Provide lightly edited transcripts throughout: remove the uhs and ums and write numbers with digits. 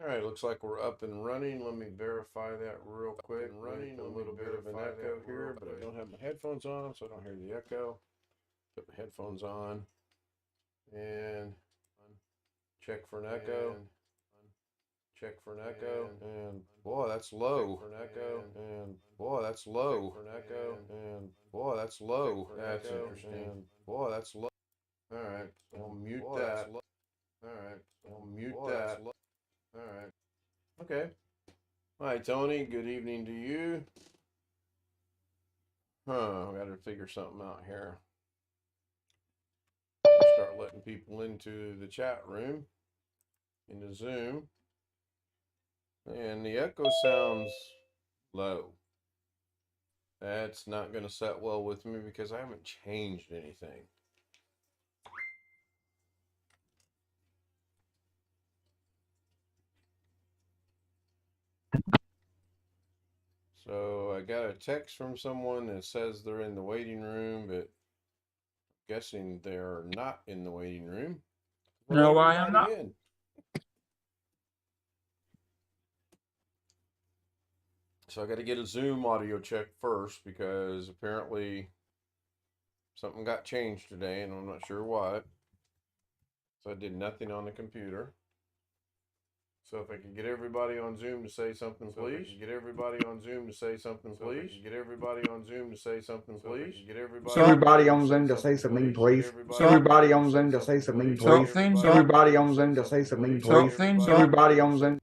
All right, looks like we're up and running. Let me verify that real quick. Running a little bit of an echo here, but I don't have my headphones on, so I don't hear the echo. Put my headphones on and check for an echo. Check for an echo. And boy, that's low. For an echo. And boy, that's low. For an echo. And boy, that's low. That's interesting. And boy, that's low. All right, I'll mute that. All right, I'll mute that. All right. Okay. Hi, Tony. Good evening to you. I got to figure something out here. Start letting people into the chat room, into Zoom. And the echo sounds low. That's not going to set well with me because I haven't changed anything. So I got a text from someone that says they're in the waiting room, but I'm guessing they're not in the waiting room. No, I am not. In. So I got to get a Zoom audio check first because apparently something got changed today and I'm not sure what. So I did nothing on the computer. So if I could get everybody on Zoom to say something, please. Get everybody on Zoom to say something, please. Get everybody on Zoom to say something, please. Get everybody on Zoom to say something, please. Everybody on Zoom to say something, please. Everybody on Zoom to say something, please. Everybody on Zoom.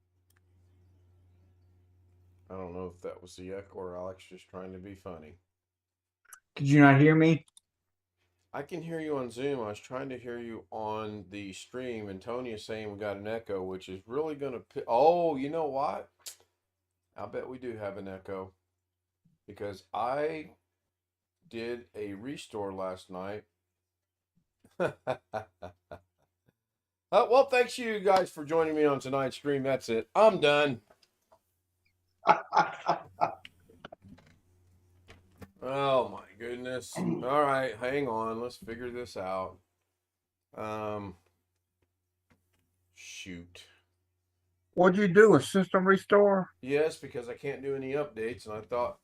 I don't know if that was the echo or Alex just trying to be funny. Did you not hear me? I can hear you on Zoom. I was trying to hear you on the stream, and Tony is saying we got an echo, which is really going to... Oh, you know what? I bet we do have an echo. Because I did a restore last night. Well, thanks you guys for joining me on tonight's stream. That's it. I'm done. Oh my goodness. All right, hang on. Let's figure this out. Shoot. What'd you do? A system restore? Yes, because I can't do any updates, and I thought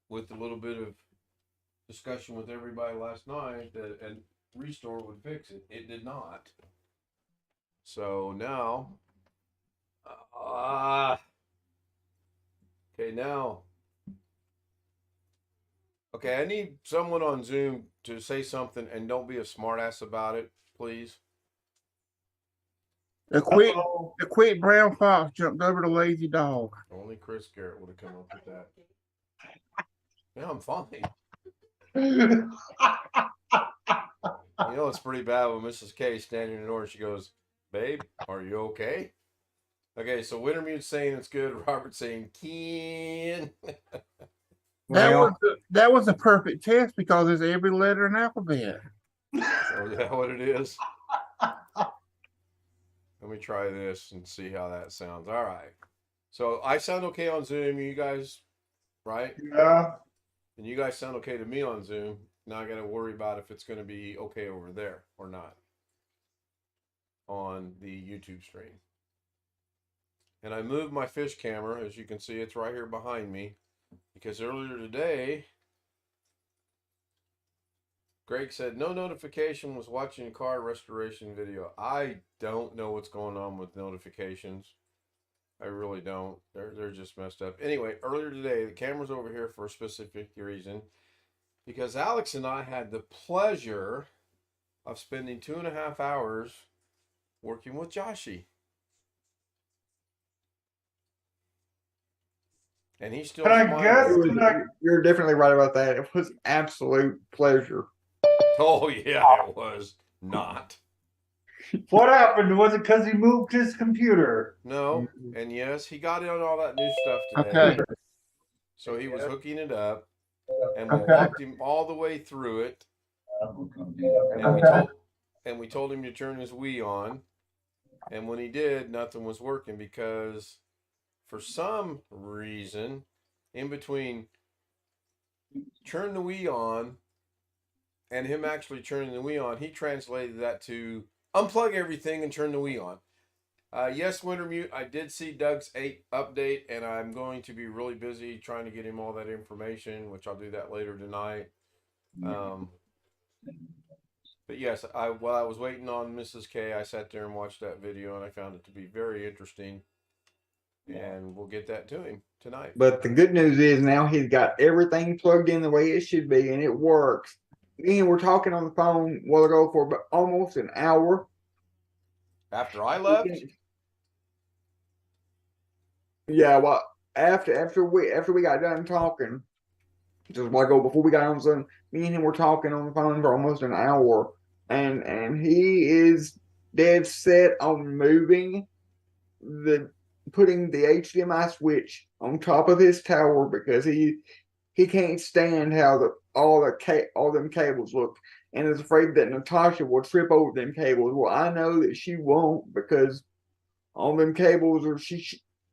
with a little bit of discussion with everybody last night that a restore would fix it. It did not. So now, okay, now. Okay, I need someone on Zoom to say something and don't be a smartass about it, please. The quick brown fox jumped over the lazy dog. Only Chris Garrett would have come up with that. Yeah, I'm fine. You know, it's pretty bad when Mrs. K standing in the door and she goes, "Babe, are you okay?" Okay, so Wintermute's saying it's good. Robert's saying, "Ken." That was a perfect test because it's every letter in the alphabet. So is that what it is? Let me try this and see how that sounds. All right. So I sound okay on Zoom. You guys, right? Yeah. And you guys sound okay to me on Zoom. Now I got to worry about if it's going to be okay over there or not on the YouTube stream. And I moved my fish camera. As you can see, it's right here behind me. Because earlier today, Greg said, no notification, was watching a car restoration video. I don't know what's going on with notifications. I really don't. They're just messed up. Anyway, earlier today, the camera's over here for a specific reason. Because Alex and I had the pleasure of spending 2.5 hours working with Joshi. And he's still. I guess you're definitely right about that. It was absolute pleasure. Oh yeah, it was not. What happened? Was it because he moved his computer? No, and yes, he got in on all that new stuff today. Okay. So he was hooking it up, and we walked him all the way through it. And we told him to turn his Wii on, and when he did, nothing was working because, for some reason, in between turn the Wii on and him actually turning the Wii on, he translated that to unplug everything and turn the Wii on. Yes, Wintermute. I did see Doug's 8 update, and I'm going to be really busy trying to get him all that information, which I'll do that later tonight. But yes, while I was waiting on Mrs. K, I sat there and watched that video, and I found it to be very interesting. And we'll get that to him tonight. But the good news is now he's got everything plugged in the way it should be, and it works. And we're talking on the phone a while ago for almost an hour. After I left? Yeah, well, after we got done talking, just a while ago before we got on Zoom, me and him were talking on the phone for almost an hour, and he is dead set on putting the HDMI switch on top of his tower because he can't stand how all them cables look, and is afraid that Natasha will trip over them cables. Well, I know that she won't, because all them cables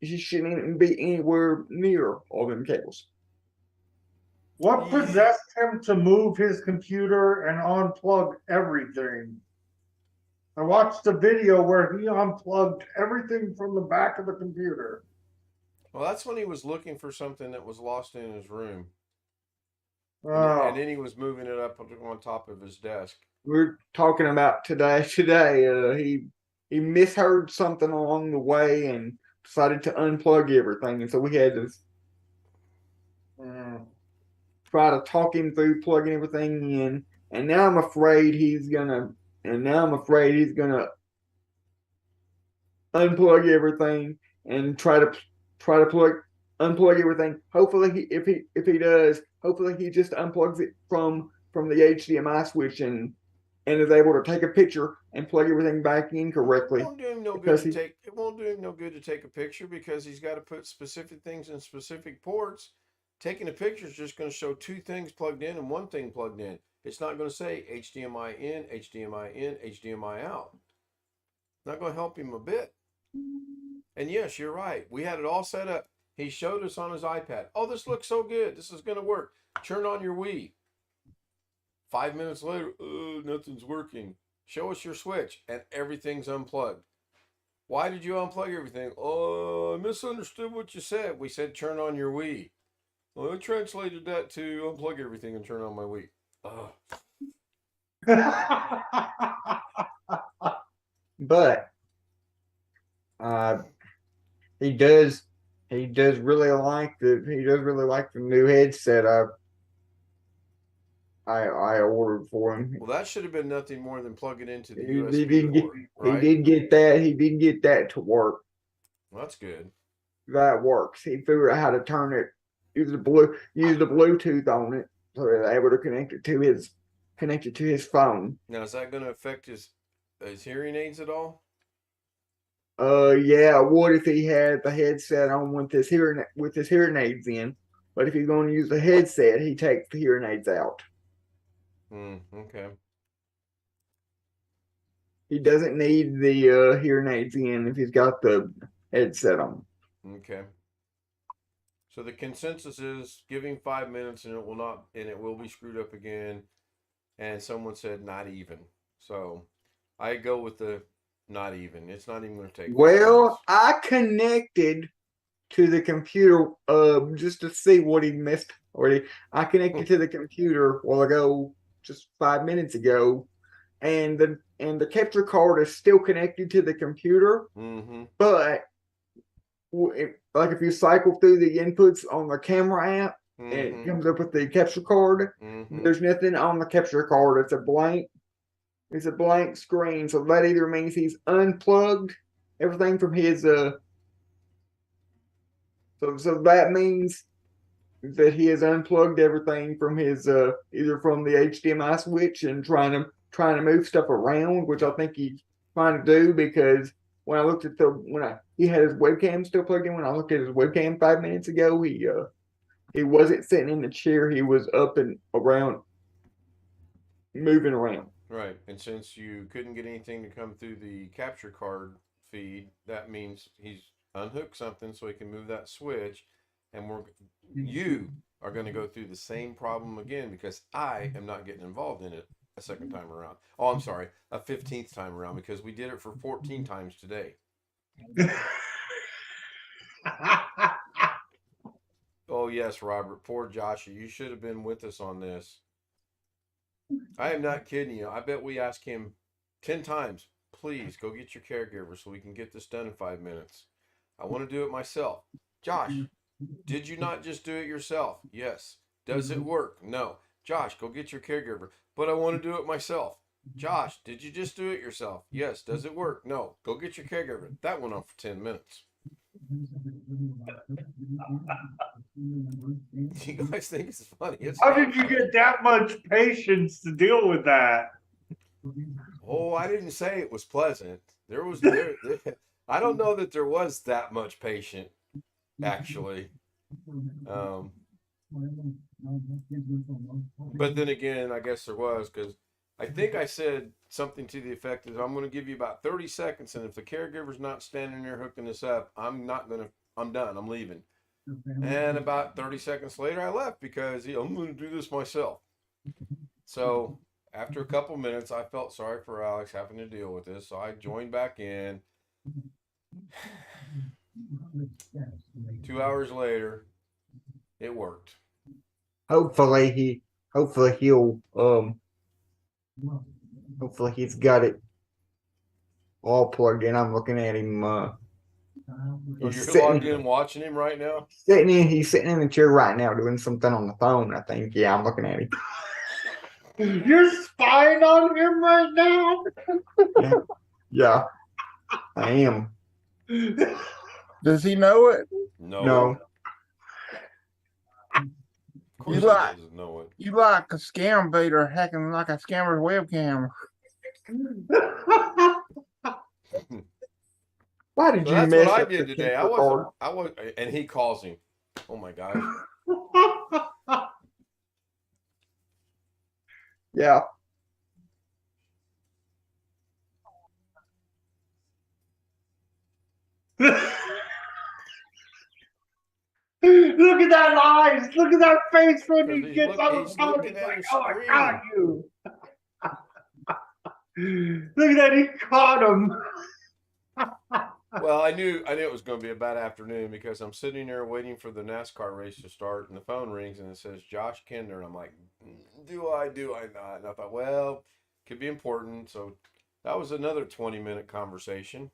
she shouldn't even be anywhere near all them cables. What possessed him to move his computer and unplug everything? I watched a video where he unplugged everything from the back of the computer. Well, that's when he was looking for something that was lost in his room. Oh. And then he was moving it up on top of his desk. We're talking about today. He misheard something along the way and decided to unplug everything, and so we had to try to talk him through plugging everything in. And now I'm afraid he's gonna unplug everything and try to unplug everything. Hopefully, if he does, hopefully he just unplugs it from the HDMI switch and is able to take a picture and plug everything back in correctly. It won't do him no good to take. It won't do him no good to take a picture because he's got to put specific things in specific ports. Taking a picture is just going to show 2 things plugged in and 1 thing plugged in. It's not going to say HDMI in, HDMI in, HDMI out. Not going to help him a bit. And yes, you're right. We had it all set up. He showed us on his iPad. Oh, this looks so good. This is going to work. Turn on your Wii. 5 minutes later, nothing's working. Show us your switch, and everything's unplugged. Why did you unplug everything? Oh, I misunderstood what you said. We said turn on your Wii. Well, I translated that to unplug everything and turn on my Wii. But he does really like the new headset I ordered for him. Well, that should have been nothing more than plug it into the He USB port, right? He did get that. He did get that to work. Well, that's good. That works. He figured out how to turn it. Use the Bluetooth on it, so they're able to connect it to his phone. Now, is that going to affect his hearing aids at all? Yeah. What if he had the headset on with his hearing aids in? But if he's going to use the headset, he takes the hearing aids out. Okay. He doesn't need the hearing aids in if he's got the headset on. Okay. So the consensus is give him 5 minutes and it will be screwed up again. And someone said not even. So I go with the not even. It's not even going to take. Well, I connected to the computer just to see what he missed already. I connected to the computer a while ago, just 5 minutes ago, and the capture card is still connected to the computer. But like if you cycle through the inputs on the camera app, and it comes up with the capture card. There's nothing on the capture card. It's a blank screen. So that either means he's unplugged everything from his so that means that he has unplugged everything from his either from the HDMI switch and trying to move stuff around, which I think he's trying to do, because when I looked at he had his webcam still plugged in. When I looked at his webcam 5 minutes ago, he wasn't sitting in the chair. He was up and around, moving around. Right. And since you couldn't get anything to come through the capture card feed, that means he's unhooked something so he can move that switch. And you are going to go through the same problem again, because I am not getting involved in it a second time around. Oh, I'm sorry, a 15th time around, because we did it for 14 times today. Oh yes, Robert. Poor Joshy. You should have been with us on this. I am not kidding you. I bet we asked him 10 times, please go get your caregiver so we can get this done in 5 minutes. I want to do it myself. Josh, did you not just do it yourself? Yes. Does it work? No. Josh, go get your caregiver. But I want to do it myself. Josh, did you just do it yourself? Yes. Does it work? No. Go get your caregiver. That went on for 10 minutes. You guys think it's funny? It's How not did you funny. get that much patience to deal with that? Oh, I didn't say it was pleasant. I don't know that there was that much patience, actually. But then again, I guess there was, because I think I said something to the effect of, I'm going to give you about 30 seconds, and if the caregiver's not standing there hooking this up, I'm done. I'm leaving. And about 30 seconds later, I left because I'm going to do this myself. So after a couple minutes, I felt sorry for Alex having to deal with this. So I joined back in. 2 hours later, it worked. Hopefully he's got it all plugged in. I'm looking at him. You're logged in watching him right now? He's sitting in the chair right now doing something on the phone, I think. Yeah, I'm looking at him. You're spying on him right now? Yeah, I am. Does he know it? No. Of course You he like- doesn't know it. You like a scam baiter hacking like a scammer's webcam. Why did So you that's mess what I up did the today. keyboard? And he calls him. Oh my gosh. Yeah. Look at that eyes. Look at that face when he Because gets on the he's phone. looking He's at like, his oh, I screen. got you. Look at that. He caught him. Well, I knew it was going to be a bad afternoon because I'm sitting there waiting for the NASCAR race to start, and the phone rings and it says Josh Kinder, and I'm like, do I not? And I thought, well, could be important. So that was another 20-minute conversation.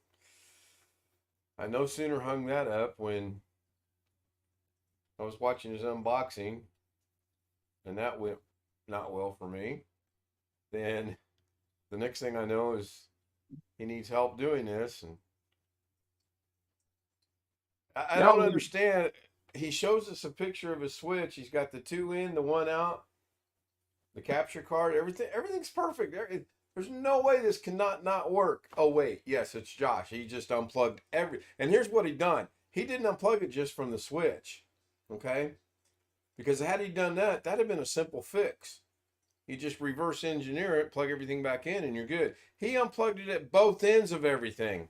I no sooner hung that up when I was watching his unboxing, and that went not well for me. Then the next thing I know is he needs help doing this, and I don't understand. He shows us a picture of his Switch. He's got the 2 in, the 1 out, the capture card, everything's perfect. There's no way this cannot not work. Oh wait, yes, it's Josh. He just unplugged and here's what he done. He didn't unplug it just from the Switch. Okay? Because had he done that, that'd have been a simple fix. You just reverse engineer it, plug everything back in, and you're good. He unplugged it at both ends of everything.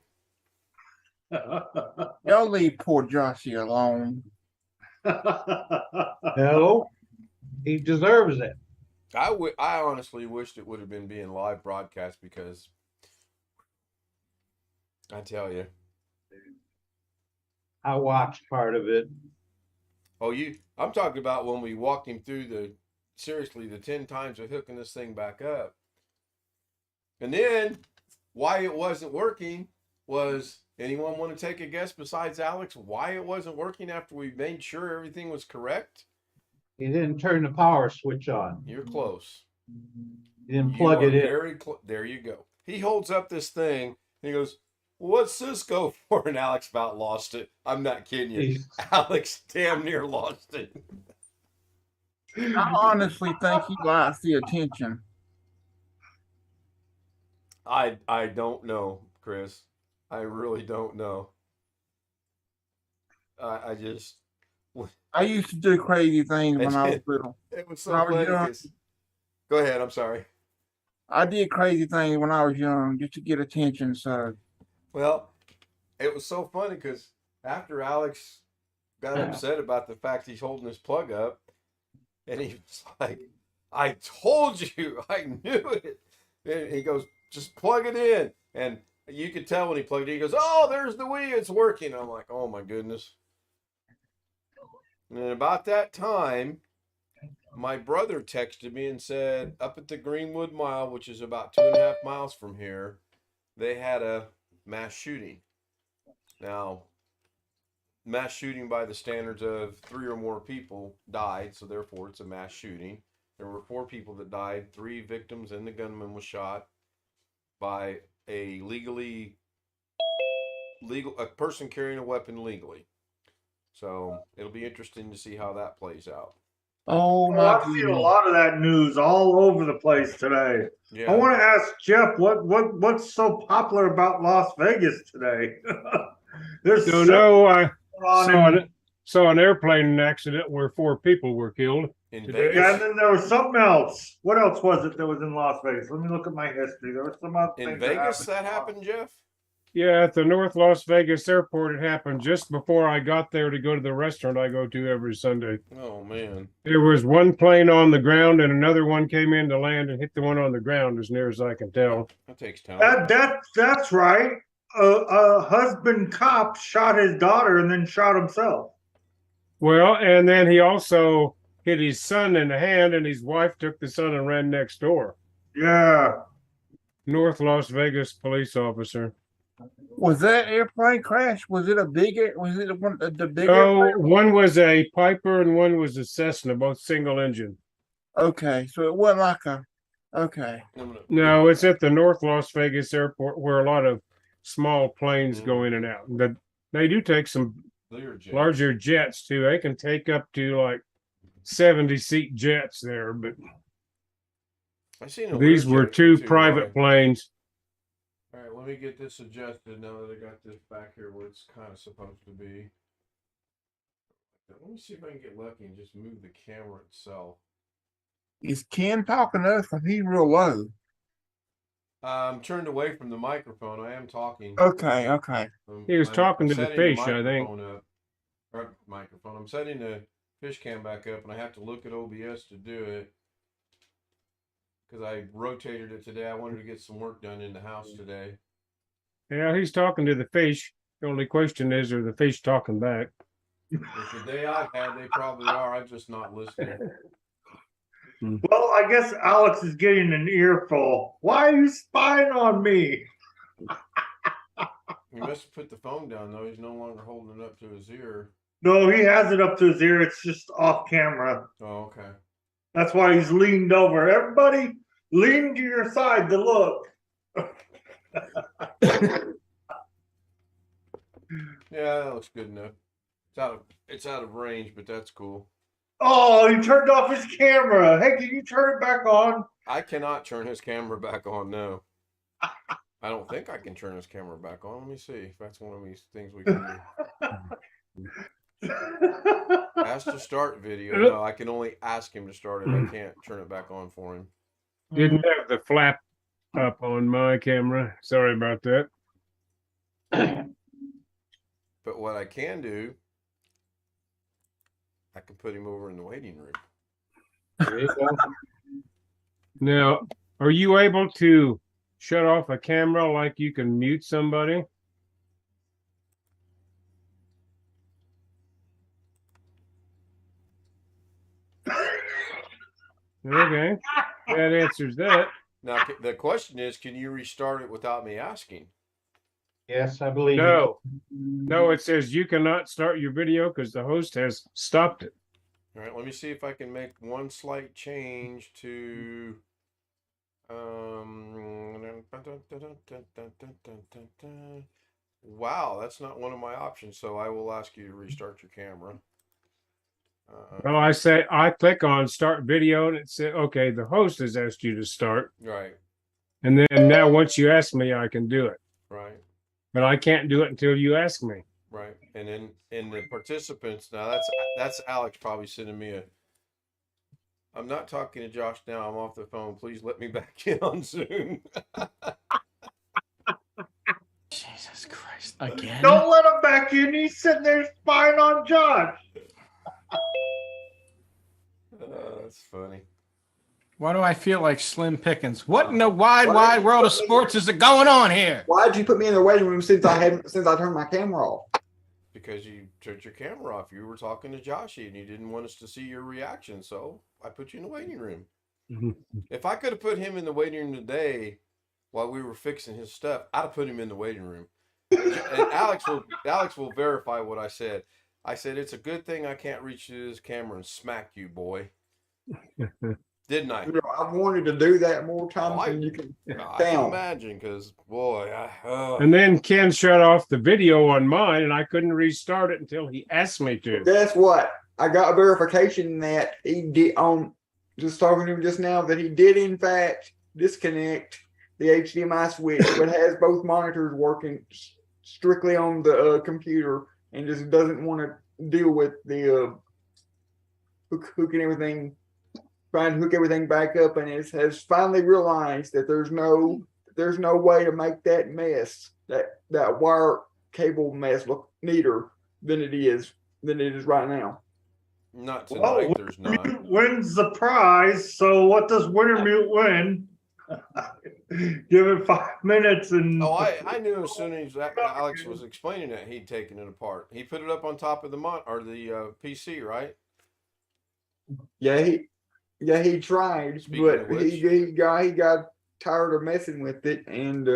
Y'all leave poor Joshy alone. No, he deserves it. I honestly wished it would have been being live broadcast because I tell you. I watched part of it. Oh, I'm talking about when we walked him through the 10 times of hooking this thing back up. And then why it wasn't working was, anyone want to take a guess besides Alex why it wasn't working after we made sure everything was correct? He didn't turn the power switch on. You're close. He didn't plug it in. There you go. He holds up this thing and he goes, what's this go for? And Alex about lost it. I'm not kidding you. Alex damn near lost it. I honestly think he likes the attention. I don't know, Chris. I really don't know. I used to do crazy things when I was little. It was so funny. Go ahead. I'm sorry. I did crazy things when I was young just to get attention. So, well, it was so funny because after Alex got upset about the fact he's holding his plug up, and he was like, "I told you, I knew it." And he goes, "Just plug it in." And You could tell when he plugged it. He goes, "Oh, there's the Wii. It's working." I'm like, "Oh my goodness." And about that time, my brother texted me and said, up at the Greenwood Mile, which is about 2.5 miles from here, they had a mass shooting. Now, mass shooting by the standards of 3 or more people died, so therefore it's a mass shooting. There were 4 people that died, 3 victims, and the gunman was shot by a a person carrying a weapon legally. So it'll be interesting to see how that plays out. Oh Oh, my I've seen a goodness. lot of that news all over the place today. Yeah. I want to ask Jeff what's so popular about Las Vegas today? There's So so no, I much going saw on in- saw an airplane accident where 4 people were killed. In Today? Yeah, and Vegas, then there was something else. What else was it that was in Las Vegas? Let me look at my history. There was some other in things Vegas, that that happened, Jeff. Yeah, at the North Las Vegas airport, it happened just before I got there to go to the restaurant I go to every Sunday. Oh man. There was one plane on the ground and another one came in to land and hit the one on the ground, as near as I can tell. That takes time. That's right. A husband cop shot his daughter and then shot himself. Well, and then he also hit his son in the hand, and his wife took the son and ran next door. Yeah. North Las Vegas police officer. Was that airplane crash? Was it a was it the big No, airplane? one was a Piper and one was a Cessna, both single engine. Okay, so it wasn't like okay. No, it's at the North Las Vegas airport where a lot of small planes go Mhm. in and out. But they do take some Learjet. larger jets too. They can take up to like 70-seat jets there, but I seen a these were Learjet 2 too, private right? planes. All right, let me get this adjusted now that I got this back here where it's kind of supposed to be. Let me see if I can get lucky and just move the camera itself. Is Ken talking to us? Cause he's real low. I'm turned away from the microphone. I am talking. Okay, okay. He was talking to the setting fish, I think. microphone up. Or microphone. I'm setting the fish cam back up, and I have to look at OBS to do it because I rotated it today. I wanted to get some work done in the house today. Yeah, he's talking to the fish. The only question is, are the fish talking back? If the day I've had, they probably are. I'm just not listening. Well, I guess Alex is getting an earful. Why are you spying on me? He must have put the phone down though. He's no longer holding it up to his ear. No, he has it up to his ear. It's just off camera. Oh, okay. That's why he's leaned over. Everybody, lean to your side to look. Yeah, that looks good enough. It's out of range, but that's cool. Oh, he turned off his camera. Hey, can you turn it back on? I cannot turn his camera back on. No, I don't think I can turn his camera back on. Let me see if that's one of these things we can do. Ask to start video. No, I can only ask him to start it. I can't turn it back on for him. Didn't have the flap up on my camera. Sorry about that. But what I can do, I can put him over in the waiting room. There you go. Now, are you able to shut off a camera like you can mute somebody? Okay, that answers that. Now, the question is, can you restart it without me asking? Yes, I believe. No, it says you cannot start your video because the host has stopped it. All right, let me see if I can make one slight change to wow, that's not one of my options, so I will ask you to restart your camera. Well, I click on start video and it said, okay, the host has asked you to start. Right, And then now once you ask me, I can do it. right, But I can't do it until you ask me. right. And then in the participants, now that's Alex probably sending me a. I'm not talking to Josh now. I'm off the phone. Please let me back in on Zoom. Jesus Christ. Again? Don't let him back in. He's sitting there spying on Josh. That's funny. Why do I feel like Slim Pickens? What in the wide world of sports is it going on here? Why'd you put me in the waiting room since I turned my camera off? Because you turned your camera off. You were talking to Joshy and you didn't want us to see your reaction, so I put you in the waiting room. If I could have put him in the waiting room today while we were fixing his stuff, I'd have put him in the waiting room. And Alex will verify what I said. I said it's a good thing I can't reach to this camera and smack you, boy. Didn't I? I've wanted to do that more times than you can I can imagine, because boy, And then Ken shut off the video on mine, and I couldn't restart it until he asked me to. Guess what? I got a verification that he did on just talking to him just now that he did in fact disconnect the HDMI switch, but has both monitors working strictly on the computer and just doesn't want to deal with the hooking everything, trying to hook everything back up, and has finally realized that there's no way to make that mess, that wire cable mess, look neater than it is right now. not tonight. There's not. Wintermute wins the prize. So what does Wintermute win? Give it 5 minutes and. Oh, I knew as soon as Alex was explaining that he'd taken it apart. He put it up on top of the PC, right? Yeah, he tried, Speaking but he got tired of messing with it, and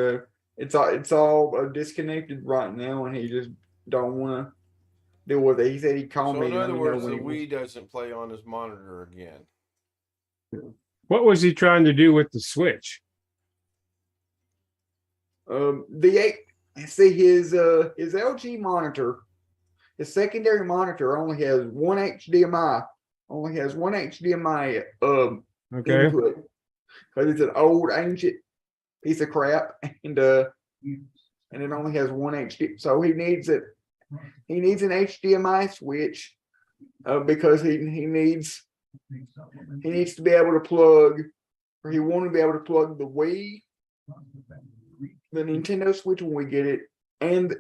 it's all disconnected right now, and he just don't want to deal with it. He said he called me. So in other words, the when Wii doesn't play on his monitor again. What was he trying to do with the Switch? His LG monitor, his secondary monitor only has one HDMI. Okay. Input, because it's an old ancient piece of crap, and it only has one HD. So he needs an HDMI switch because he needs to be able to plug, or he want to be able to plug the Wii, the Nintendo Switch when we get it, and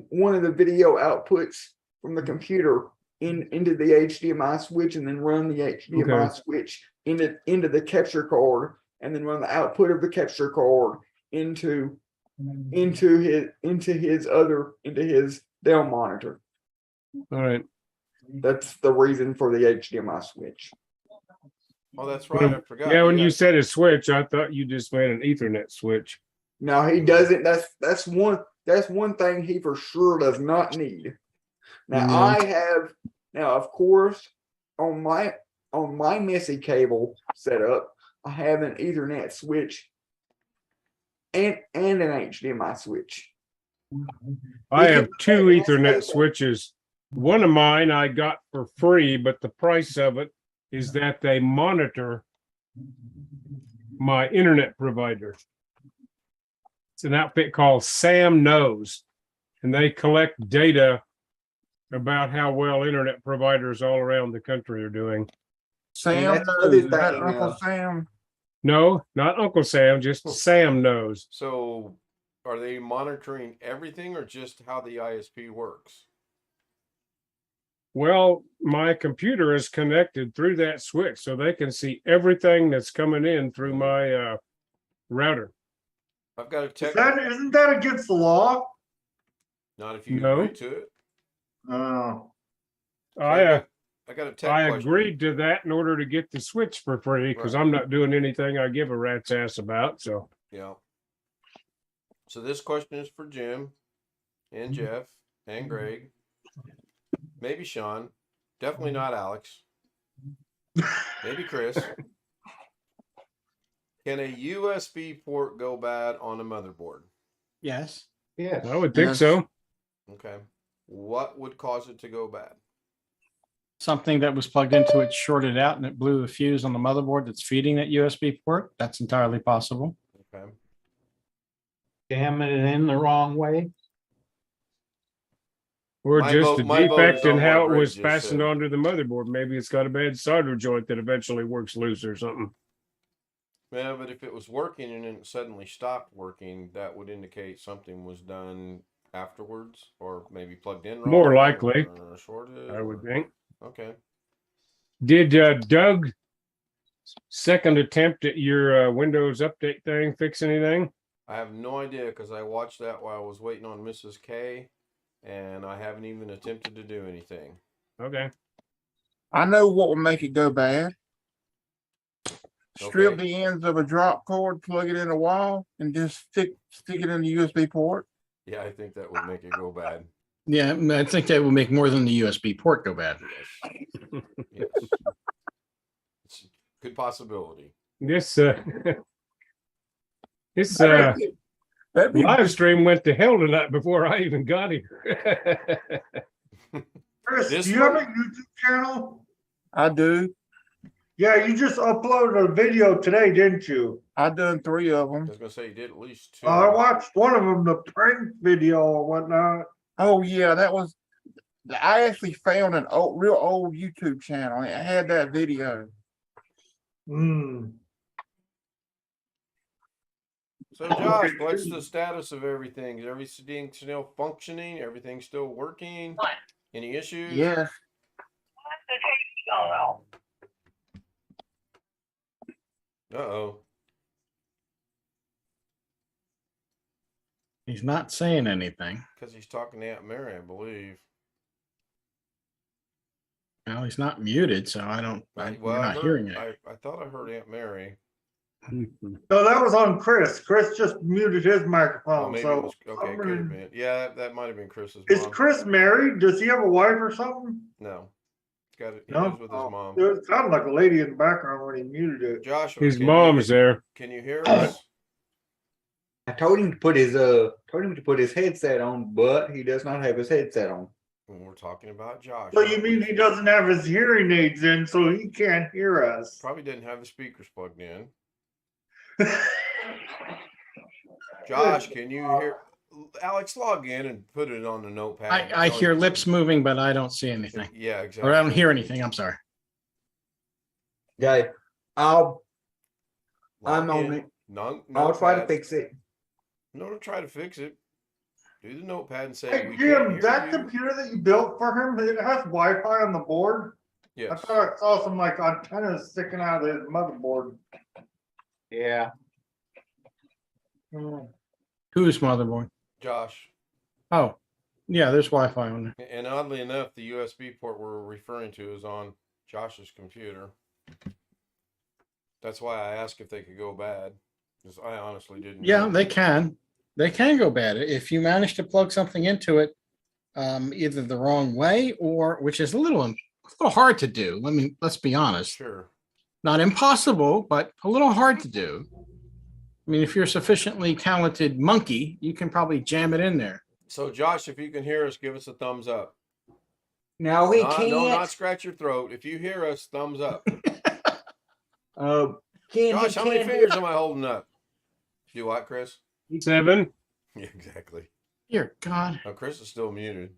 one of the video outputs from the computer into the HDMI switch, and then run the HDMI switch into the capture card, and then run the output of the capture card into his Dell monitor. All right. That's the reason for the HDMI switch. Oh, that's right. I forgot. Yeah, when you said a switch, I thought you just made an Ethernet switch. No, he doesn't. That's one thing he for sure does not need. Now of course, on my messy cable setup, I have an Ethernet switch and an HDMI switch. I have two Ethernet switches. One of mine I got for free, but the price of it is that they monitor my internet provider. It's an outfit called Sam Knows, and they collect data about how well internet providers all around the country are doing. Sam that's knows. another Is that thing, Uncle Sam? No, not Uncle Sam, just Sam Knows. So are they monitoring everything or just how the ISP works? Well, my computer is connected through that switch, so they can see everything that's coming in through my router. I've got a tech. Isn't that against the law? Not if you No. agree to it. Oh. I got a tech I question. agreed to that in order to get the switch for free, because I'm not doing anything I give a rat's ass about. So Yeah. So this question is for Jim and Jeff and Greg. Maybe Sean. Definitely not Alex. Maybe Chris. Can a USB port go bad on a motherboard? Yes. Yes. I would think Yes. so. Okay. What would cause it to go bad? Something that was plugged into it shorted out and it blew a fuse on the motherboard that's feeding that USB port. That's entirely possible. Okay. Jamming it in the wrong way. Or My just vote- a my vote defect is in on how what it Greg was just fastened said. onto the motherboard. Maybe it's got a bad solder joint that eventually works loose or something. Yeah, but if it was working and then it suddenly stopped working, that would indicate something was done afterwards, or maybe plugged in wrong. More likely, or shorted. I would think. Okay. Did Doug second attempt at your Windows update thing fix anything? I have no idea because I watched that while I was waiting on Mrs. K, and I haven't even attempted to do anything. Okay. I know what will make it go bad. Strip Okay. the ends of a drop cord, plug it in a wall, and just stick it in the USB port. Yeah, I think that would make it go bad. Yeah, I think that will make more than the USB port go bad. Yes. Yes. It's a good possibility. This this That'd be live stream went to hell tonight before I even got here. Chris, This do you have one? a YouTube channel? I do. Yeah, you just uploaded a video today, didn't you? I done 3 of I them. was gonna say you did at least 2. I watched one of them, the prank video or whatnot. Oh yeah, that was. I actually found an real old YouTube channel. It had that video. So Josh, what's the status of everything? Is everything still functioning? Everything still working? Any issues? Yes. Uh-oh. He's not saying anything. Because he's talking to Aunt Mary, I believe. Well, he's not muted, so I don't. Well, we're I not heard- hearing it. I thought I heard Aunt Mary. No, that was on Chris. Chris just muted his Oh, motherphone. maybe So it was, okay, could have been. Yeah, that might have been Chris's is mom. Chris married? Does he have a wife or something? No. He No? lives with his Oh, mom. it sounded like a lady in the background when he muted it. Joshua, His mom's there. Can you hear us? I told him to put his headset on, but he does not have his headset on. When we're talking about Josh. So you mean he doesn't have his hearing aids in, so he can't hear us? Probably didn't have the speakers plugged in. Josh, can you hear? Alex, log in and put it on the notepad. I hear lips moving, but I don't see anything. Yeah, exactly. Or I don't hear anything. I'm sorry. Okay, I'm Log on in. it. No, I'll try to notepad. fix it. No, don't try to fix it. Do the notepad and say, Hey we can't Jim, hear that you. computer that you built for him, it has Wi-Fi on the board. I Yes. thought I saw some like antennas sticking out of his motherboard. Yeah. Who's motherboard? Josh. Oh, yeah, there's Wi-Fi on there. And oddly enough, the USB port we're referring to is on Josh's computer. That's why I asked if they could go bad, because I honestly didn't Yeah, know. they can. They can go bad if you manage to plug something into it, either the wrong way or which is a little hard to do. I mean, let's be honest. Sure. Not impossible, but a little hard to do. I mean, if you're a sufficiently talented monkey, you can probably jam it in there. So Josh, if you can hear us, give us a thumbs up. No, he No, can't. not scratch your throat. If you hear us, thumbs up. He Josh, how many can't fingers am I holding up? Do what, Chris? 7. Yeah, exactly. Dear God. Oh, Chris is still muted.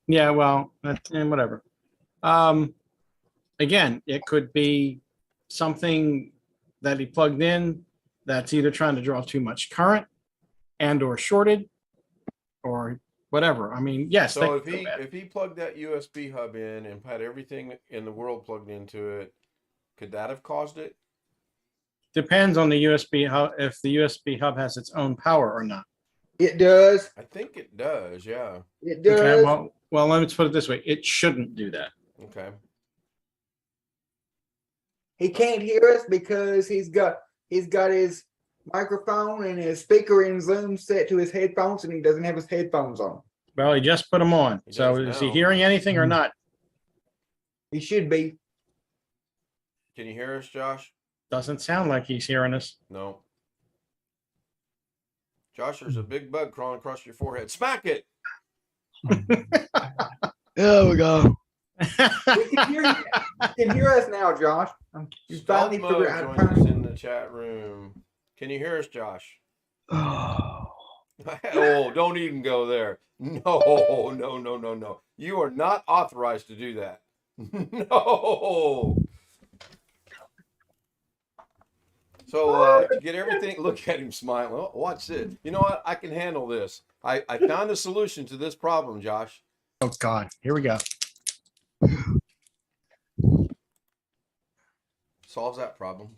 Yeah, well, whatever. Again, it could be something that he plugged in that's either trying to draw too much current and or shorted or whatever. I mean, yes. So they could go bad. if he plugged that USB hub in and had everything in the world plugged into it, could that have caused it? Depends on the USB hub, if the USB hub has its own power or not. It does. I think it does. Yeah. It does. Okay, well, let me put it this way. It shouldn't do that. Okay. He can't hear us because he's got his microphone and his speaker in Zoom set to his headphones, and he doesn't have his headphones on. Well, he just put them on. He So does is he now. hearing anything or not? He should be. Can you hear us, Josh? Doesn't sound like he's hearing us. No. Josh, there's a big bug crawling across your forehead. Smack it. There we go. We can hear you. You can hear us now, Josh. You Stealth finally mode figured out how to joined us turn. in the chat room. Can you hear us, Josh? Oh, Oh, don't even go there. No. You are not authorized to do that. No. So to get everything, look at him smiling. Oh, watch this. You know what? I can handle this. I found a solution to this problem, Josh. Oh God, here we go. Solves that problem.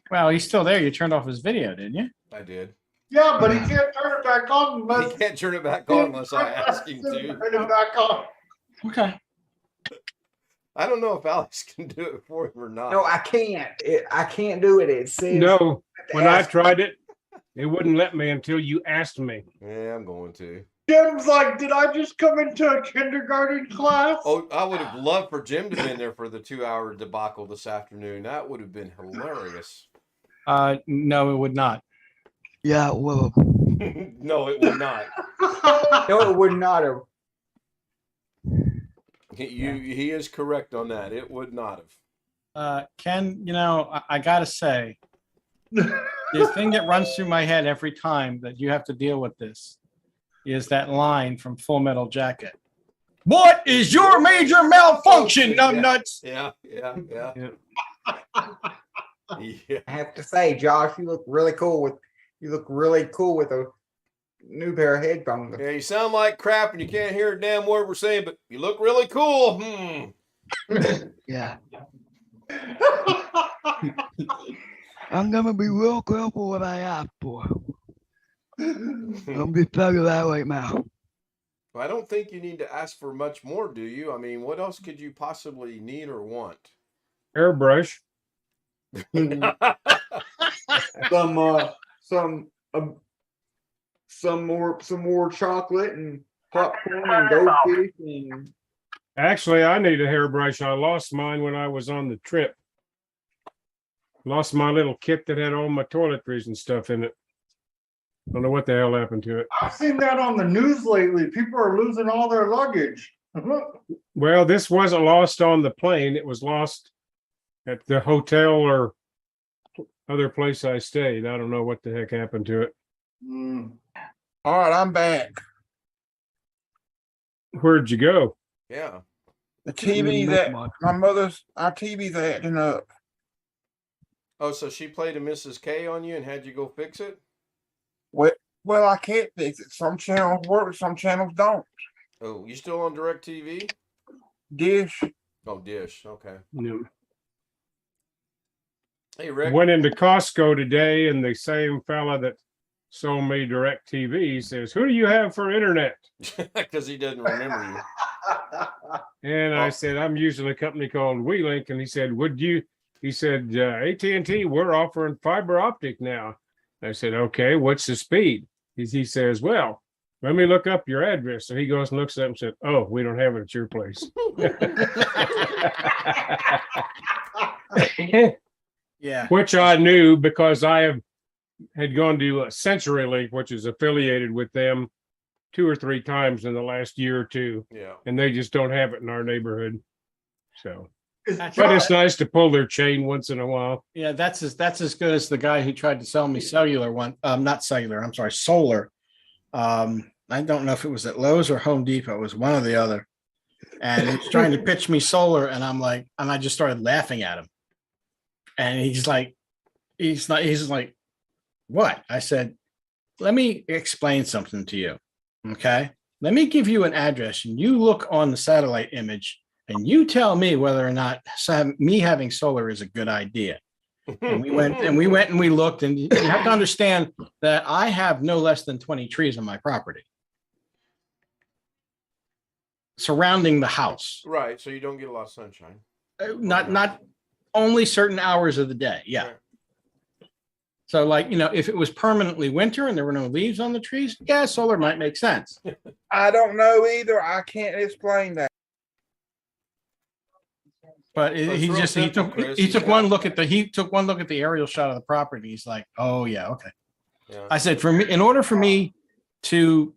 Well, he's still there. You turned off his video, didn't you? I did. Yeah, but he can't turn it back on He unless can't turn it back on unless I ask him to. Turn it back on. Okay. I don't know if Alex can do it for him or not. No, I can't. I can't do it. It says No, when I ask- tried it, it wouldn't let me until you asked me. Yeah, I'm going to. Jim's like, did I just come into a kindergarten class? Oh, I would have loved for Jim to have been there for the 2-hour debacle this afternoon. That would have been hilarious. No, it would not. Yeah, well, No, it would not. No, it would not have. He is correct on that. It would not have. Ken, I gotta say, the thing that runs through my head every time that you have to deal with this is that line from Full Metal Jacket. What is your major malfunction, numbnuts? Yeah. Yeah. Yeah. I have to say, Josh, you look really cool with a new pair of headphones. Yeah, you sound like crap and you can't hear a damn word we're saying, but you look really cool. yeah. I'm gonna be real careful what I ask for. I'm just telling you that right now. I don't think you need to ask for much more, do you? I mean, what else could you possibly need or want? Airbrush. Some more chocolate and popcorn and goldfish and Actually, I need a hairbrush. I lost mine when I was on the trip. Lost my little kit that had all my toiletries and stuff in it. Don't know what the hell happened to it. I've seen that on the news lately. People are losing all their luggage. Well, this wasn't lost on the plane. It was lost at the hotel or other place I stayed. I don't know what the heck happened to it. All right, I'm back. Where'd you go? Yeah. The TV that our TV's acting up. Oh, so she played a Mrs. K on you and had you go fix it? Well, I can't fix it. Some channels work, some channels don't. Oh, you still on DirecTV? Dish. Oh, Dish. Okay. No. Hey, Rick. Went into Costco today, and the same fella that sold me DirecTV says, "Who do you have for internet?" Because he doesn't remember you. And I said, "I'm using a company called WeLink." And he said, He said, "AT&T, we're offering fiber optic now." I said, "Okay, what's the speed?" He says, "Well, let me look up your address." So he goes and looks up and said, "Oh, we don't have it at your place." Yeah. Which I knew because I had gone to CenturyLink, which is affiliated with them 2 or 3 times in the last year or two, Yeah. and they just don't have it in our neighborhood. So, That's but right. it's nice to pull their chain once in a while. Yeah, that's as good as the guy who tried to sell me cellular one. Not cellular. I'm sorry, solar. I don't know if it was at Lowe's or Home Depot. It was one or the other. And he was trying to pitch me solar, and I just started laughing at him. And he's like, "What?" I said, "Let me explain something to you. Okay. Let me give you an address, and you look on the satellite image, and you tell me whether or not me having solar is a good idea." And we went and we looked, and you have to understand that I have no less than 20 trees on my property surrounding the house. Right. So you don't get a lot of sunshine. Not only certain hours of the day. Yeah. So if it was permanently winter and there were no leaves on the trees, yeah, solar might make sense. I don't know either. I can't explain that. But Well, it's he real just simple, Chris. he You took have one to- look at the aerial shot of the property. He's like, "Oh yeah, okay." Yeah. I said, "For me, in order for me to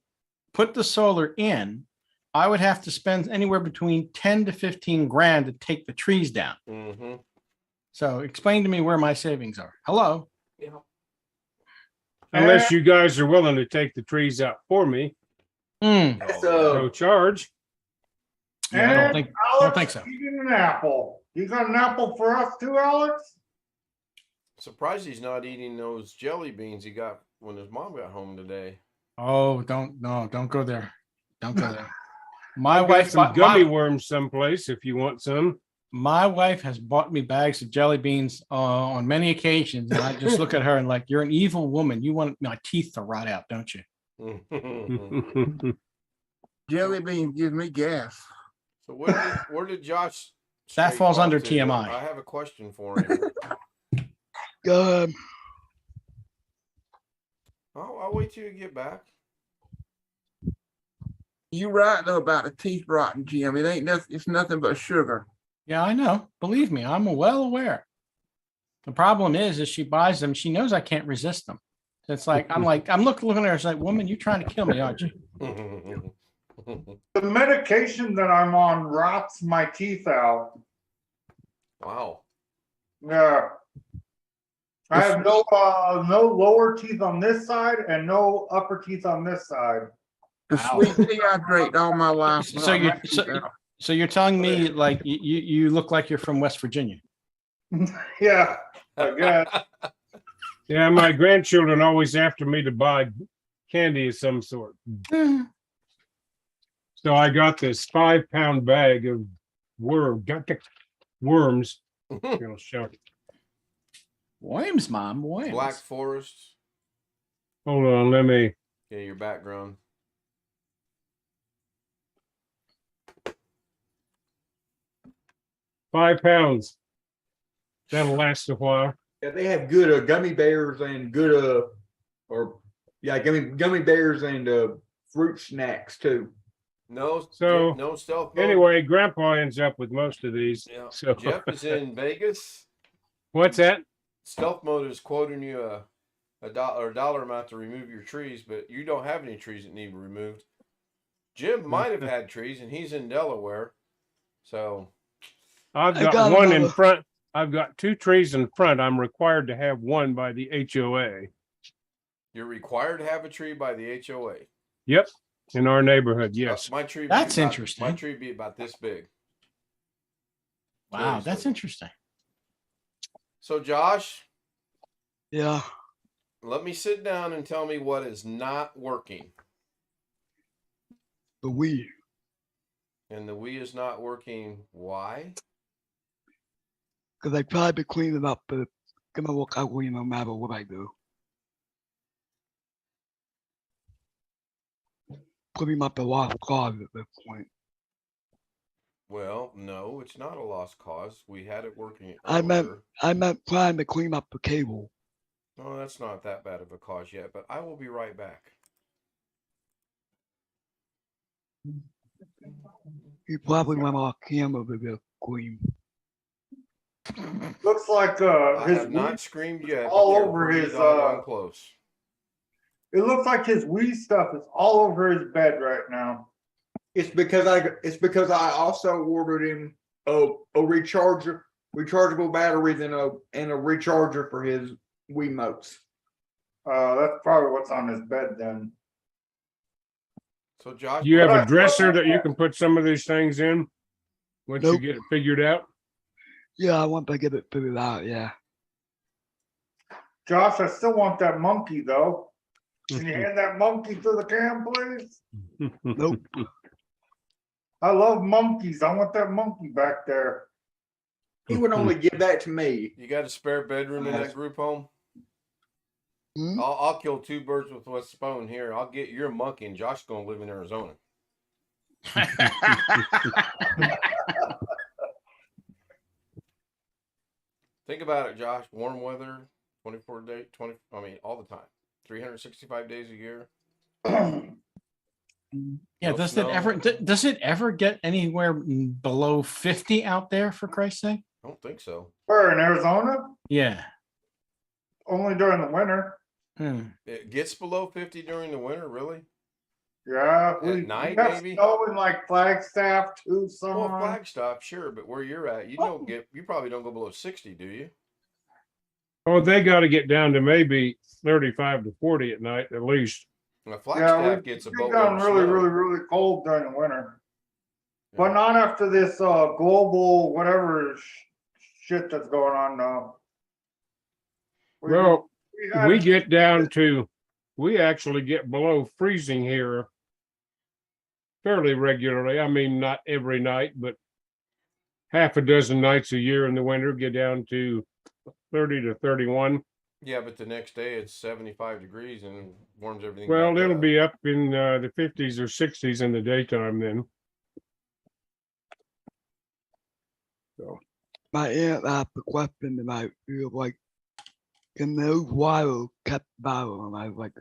put the solar in, I would have to spend anywhere between 10 to 15 grand to take the trees down." Mm-hmm. So explain to me where my savings are. Hello. Yeah. Unless you guys are willing to take the trees out for me, Hmm. no charge. Yeah, I don't And think Alex so. eating an apple. You got an apple for us too, Alex? Surprised he's not eating those jelly beans he got when his mom got home today. Oh, don't go there. Don't go there. My I've got wife, some gummy worms someplace if you want some. my wife has bought me bags of jelly beans on many occasions, and I just look at her and like, you're an evil woman. You want my teeth to rot out, don't you? Jelly beans give me gas. So where did Josh? That straight falls off under to? TMI. I have a question for him. I'll wait till you get back. You right though about the teeth rotting, Jim. It ain't nothing. It's nothing but sugar. Yeah, I know. Believe me, I'm well aware. The problem is she buys them. She knows I can't resist them. It's like I'm looking at her. It's like, woman, you're trying to kill me, aren't you? The medication that I'm on rots my teeth out. Wow. Yeah. I have no lower teeth on this side and no upper teeth on this side. The sweet tea I drank all my life. So you're telling me like you look like you're from West Virginia? Yeah, I guess. Yeah, my grandchildren always after me to buy candy of some sort. So I got this 5-pound bag of worms. It'll show it. Worms, Mom. Worms. Black Forest. Hold on, let me. Yeah, your background. £5. That'll last a while. Yeah, they have good gummy bears and good gummy bears and fruit snacks too. No, So, no stealth mode. Anyway, Grandpa ends up with most of these. Yeah. So Jeff is in Vegas. what's that? Stealth mode is quoting you a dollar amount to remove your trees, but you don't have any trees that need removed. Jim might have had trees, and he's in Delaware. So I've I got one in another. front. I've got 2 trees in front. I'm required to have one by the HOA. you're required to have a tree by the HOA. Yep. In our neighborhood, yes. My tree. That's interesting. My tree would be about this big. Wow, that's interesting. So, Josh, Yeah. let me sit down and tell me what is not working. The Wii. And the Wii is not working. Why? Because I tried to clean it up, but it's gonna work ugly no matter what I do. Pretty much a lost cause at this point. Well, no, it's not a lost cause. We had it working. I meant earlier. trying to clean up the cable. No, that's not that bad of a cause yet, but I will be right back. He probably went off camera with the scream. Looks like I his have not screamed yet. all but you're over pretty his, doggone close. it looks like his Wii stuff is all over his bed right now. It's because I also ordered him a rechargeable batteries and a recharger for his Wiimotes. That's probably what's on his bed then. So, Josh, Do you have a dresser that you can put some of these things in once you Nope. get it figured out? Yeah, I want to get it figured out, yeah. Josh, I still want that monkey though. Can you hand that monkey to the cam, please? Nope. I love monkeys. I want that monkey back there. He would only give that to me. you got a spare bedroom in that group home? Hmm? I'll kill 2 birds with one stone here. I'll get your monkey, and Josh's gonna live in Arizona. Think about it, Josh. Warm weather, 24 day, all the time. 365 days a year. Yeah, No does snow. it ever get anywhere below 50 out there, for Christ's sake? I don't think so. Where in Arizona? Yeah. Only during the winter. It gets below 50 during the winter, really? Yeah, At night, we have maybe? snow in like Flagstaff, Tucson. Well, Flagstaff, sure, but where you're at, you probably don't go below 60, do you? Oh, they got to get down to maybe 35 to 40 at night at least. Now, Yeah, Flagstaff we gets a get boatload down of really, snow. really, really cold during the winter. Yeah. But not after this global whatever shit that's going on now. Well, had- we get down to, we actually get below freezing here fairly regularly. I mean, not every night, but half a dozen nights a year in the winter, get down to 30 to 31. Yeah, but the next day it's 75 degrees and warms everything Well, back it'll up. be up in the 50s or 60s in the daytime then. So My aunt asked a question about, like, can those wires cut power? And I was like,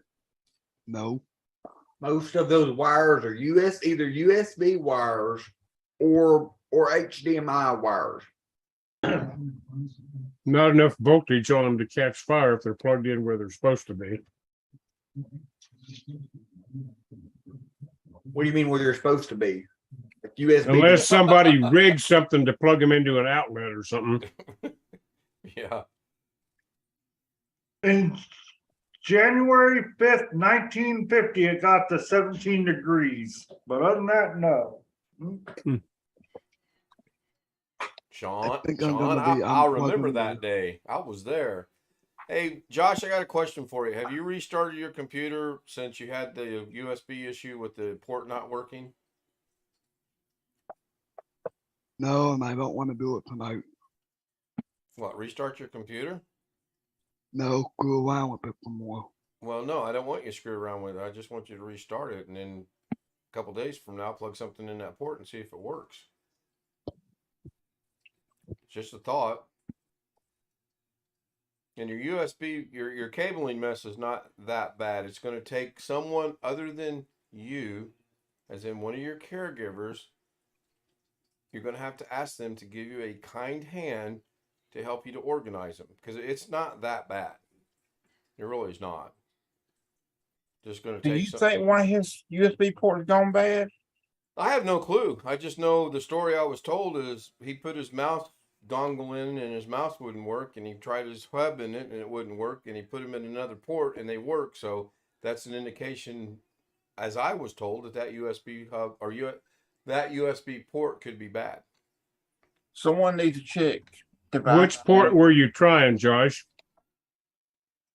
no. Most of those wires are either USB wires or HDMI wires. not enough voltage on them to catch fire if they're plugged in where they're supposed to be. What do you mean where they're supposed to be? Like USB. Unless somebody rigs something to plug them into an outlet or something. Yeah. In January 5th, 1950, it got to 17 degrees. But other than that, no. Sean, think I'm gonna be I'll remember unplugging that day. I was there. Hey, Josh, I got a question for you. Have you restarted your computer since you had the USB issue with the port not working? No, and I don't want to do it tonight. What, restart your computer? No, screw around with it some more. Well, no, I don't want you to screw around with it. I just want you to restart it and then a couple days from now plug something in that port and see if it works. Just a thought. And your USB, your cabling mess is not that bad. It's going to take someone other than you, as in one of your caregivers. You're going to have to ask them to give you a kind hand to help you to organize them, because it's not that bad. It really is not. Just going to Do take you something. think one of his USB ports gone bad? I have no clue. I just know the story I was told is he put his mouse dongle in and his mouse wouldn't work, and he tried his hub in it and it wouldn't work, and he put them in another port and they work. So that's an indication, as I was told, that that USB hub or that USB port could be bad. Someone needs to check. Device Which port were you trying, Josh?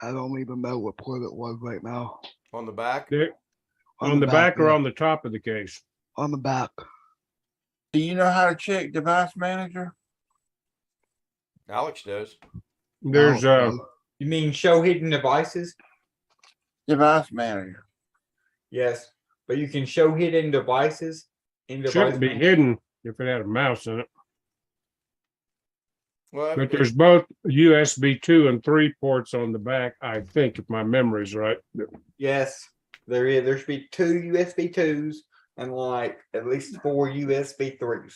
I don't even know what port it was right now. On the back? There, on the back or yeah. on the top of the case? On the back. Do you know how to check device manager? Alex does. There's No, You mean show hidden devices? Device manager. Yes, but you can show hidden devices in device. shouldn't be hidden if it had a mouse in it. Well, But there's both USB 2 and 3 ports on the back, I think, if my memory's right. Yes, there is. There should be 2 USB 2s and like at least 4 USB 3s.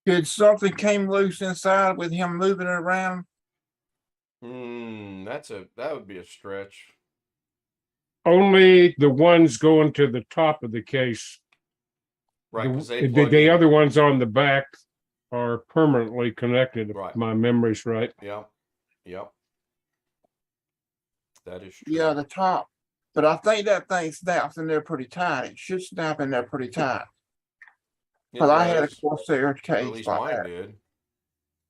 Could something came loose inside with him moving it around? that would be a stretch. Only the ones going to the top of the case. Right, because The other ones on the back are permanently connected, Right. if my memory's right. Yep. That is true. Yeah, the top. But I think that thing snaps in there pretty tight. It should snap in there pretty tight. It Because I had a does. Corsair Or at case least like mine that. did.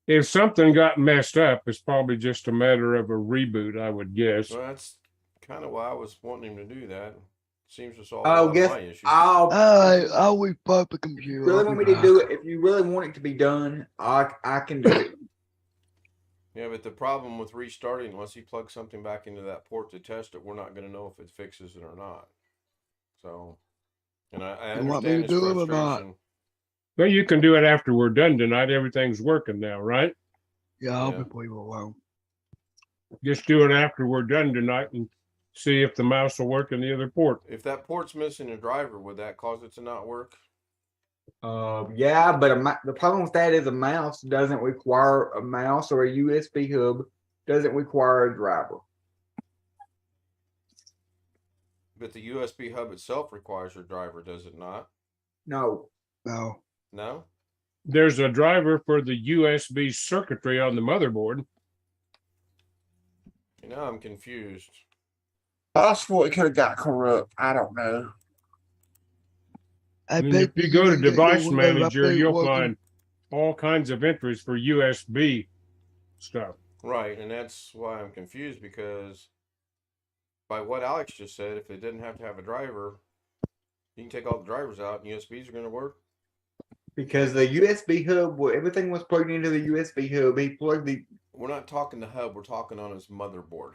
If something got messed up, it's probably just a matter of a reboot, I would guess. Well, that's kind of why I was wanting him to do that. Seems to solve Oh, a lot guess of my issues. I'll restart the computer. really I'll want be me to back. do it. If you really want it to be done, I can do it. Yeah, but the problem with restarting, unless he plugs something back into that port to test it, we're not going to know if it fixes it or not. So, and I You want me understand to his do it or not? frustration. Well, you can do it after we're done tonight. Everything's working now, right? Yeah, I'll Yeah. be leave it alone. Just do it after we're done tonight and see if the mouse will work in the other port. If that port's missing a driver, would that cause it to not work? Yeah, but the problem with that is a mouse doesn't require a mouse, or a USB hub doesn't require a driver. But the USB hub itself requires a driver, does it not? No. No. No? There's a driver for the USB circuitry on the motherboard. You know, I'm confused. Possible it could have got corrupt. I don't know. I And bet if you go to can get Device your Windows Manager, update you'll working. find all kinds of entries for USB stuff. Right, and that's why I'm confused, because by what Alex just said, if it didn't have to have a driver, You can take all the drivers out and USBs are going to work. Because the USB hub, everything was plugged into the USB hub. He plugged the. We're not talking the hub. We're talking on his motherboard.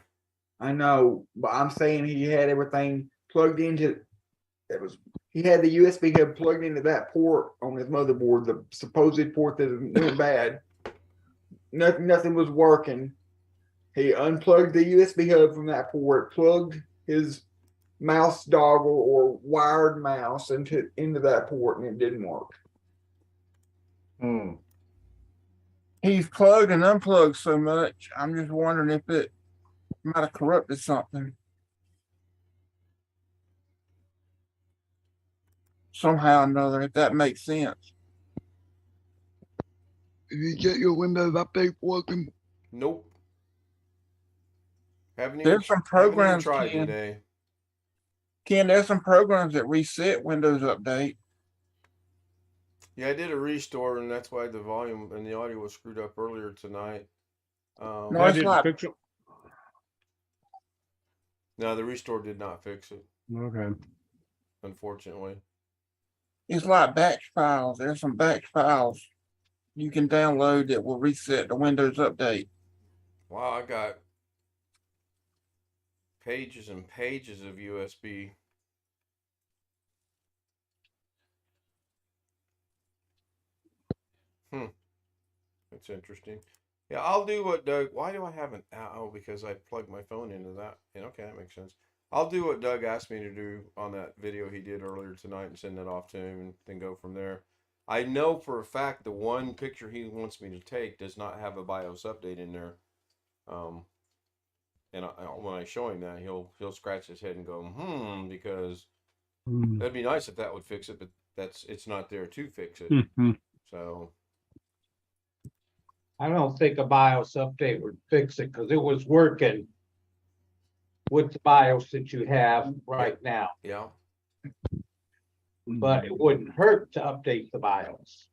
I know, but I'm saying he had everything plugged into. He had the USB hub plugged into that port on his motherboard, the supposed port that went bad. Nothing was working. He unplugged the USB hub from that port, plugged his mouse dongle or wired mouse into that port, and it didn't work. He's plugged and unplugged so much. I'm just wondering if it might have corrupted something. Somehow or another, if that makes sense. Did you get your Windows update working? Nope. Haven't even, There's some haven't even programs, tried Ken. today. Ken, there's some programs that reset Windows Update. Yeah, I did a restore, and that's why the volume and the audio was screwed up earlier tonight. No, That it's didn't like fix it. No, the restore did not fix it, Okay. unfortunately. it's like batch files. There's some batch files you can download that will reset the Windows Update. Wow, I got pages and pages of USB. That's interesting. Yeah, I'll do what Doug. Why do I have an? Oh, because I plugged my phone into that. Yeah, okay, that makes sense. I'll do what Doug asked me to do on that video he did earlier tonight and send that off to him and then go from there. I know for a fact the one picture he wants me to take does not have a BIOS update in there. And when I show him that, he'll scratch his head and go, because that'd be nice if that would fix it, but it's not there to fix it. So I don't think a BIOS update would fix it because it was working with the BIOS that you have right now, yeah, but it wouldn't hurt to update the BIOS.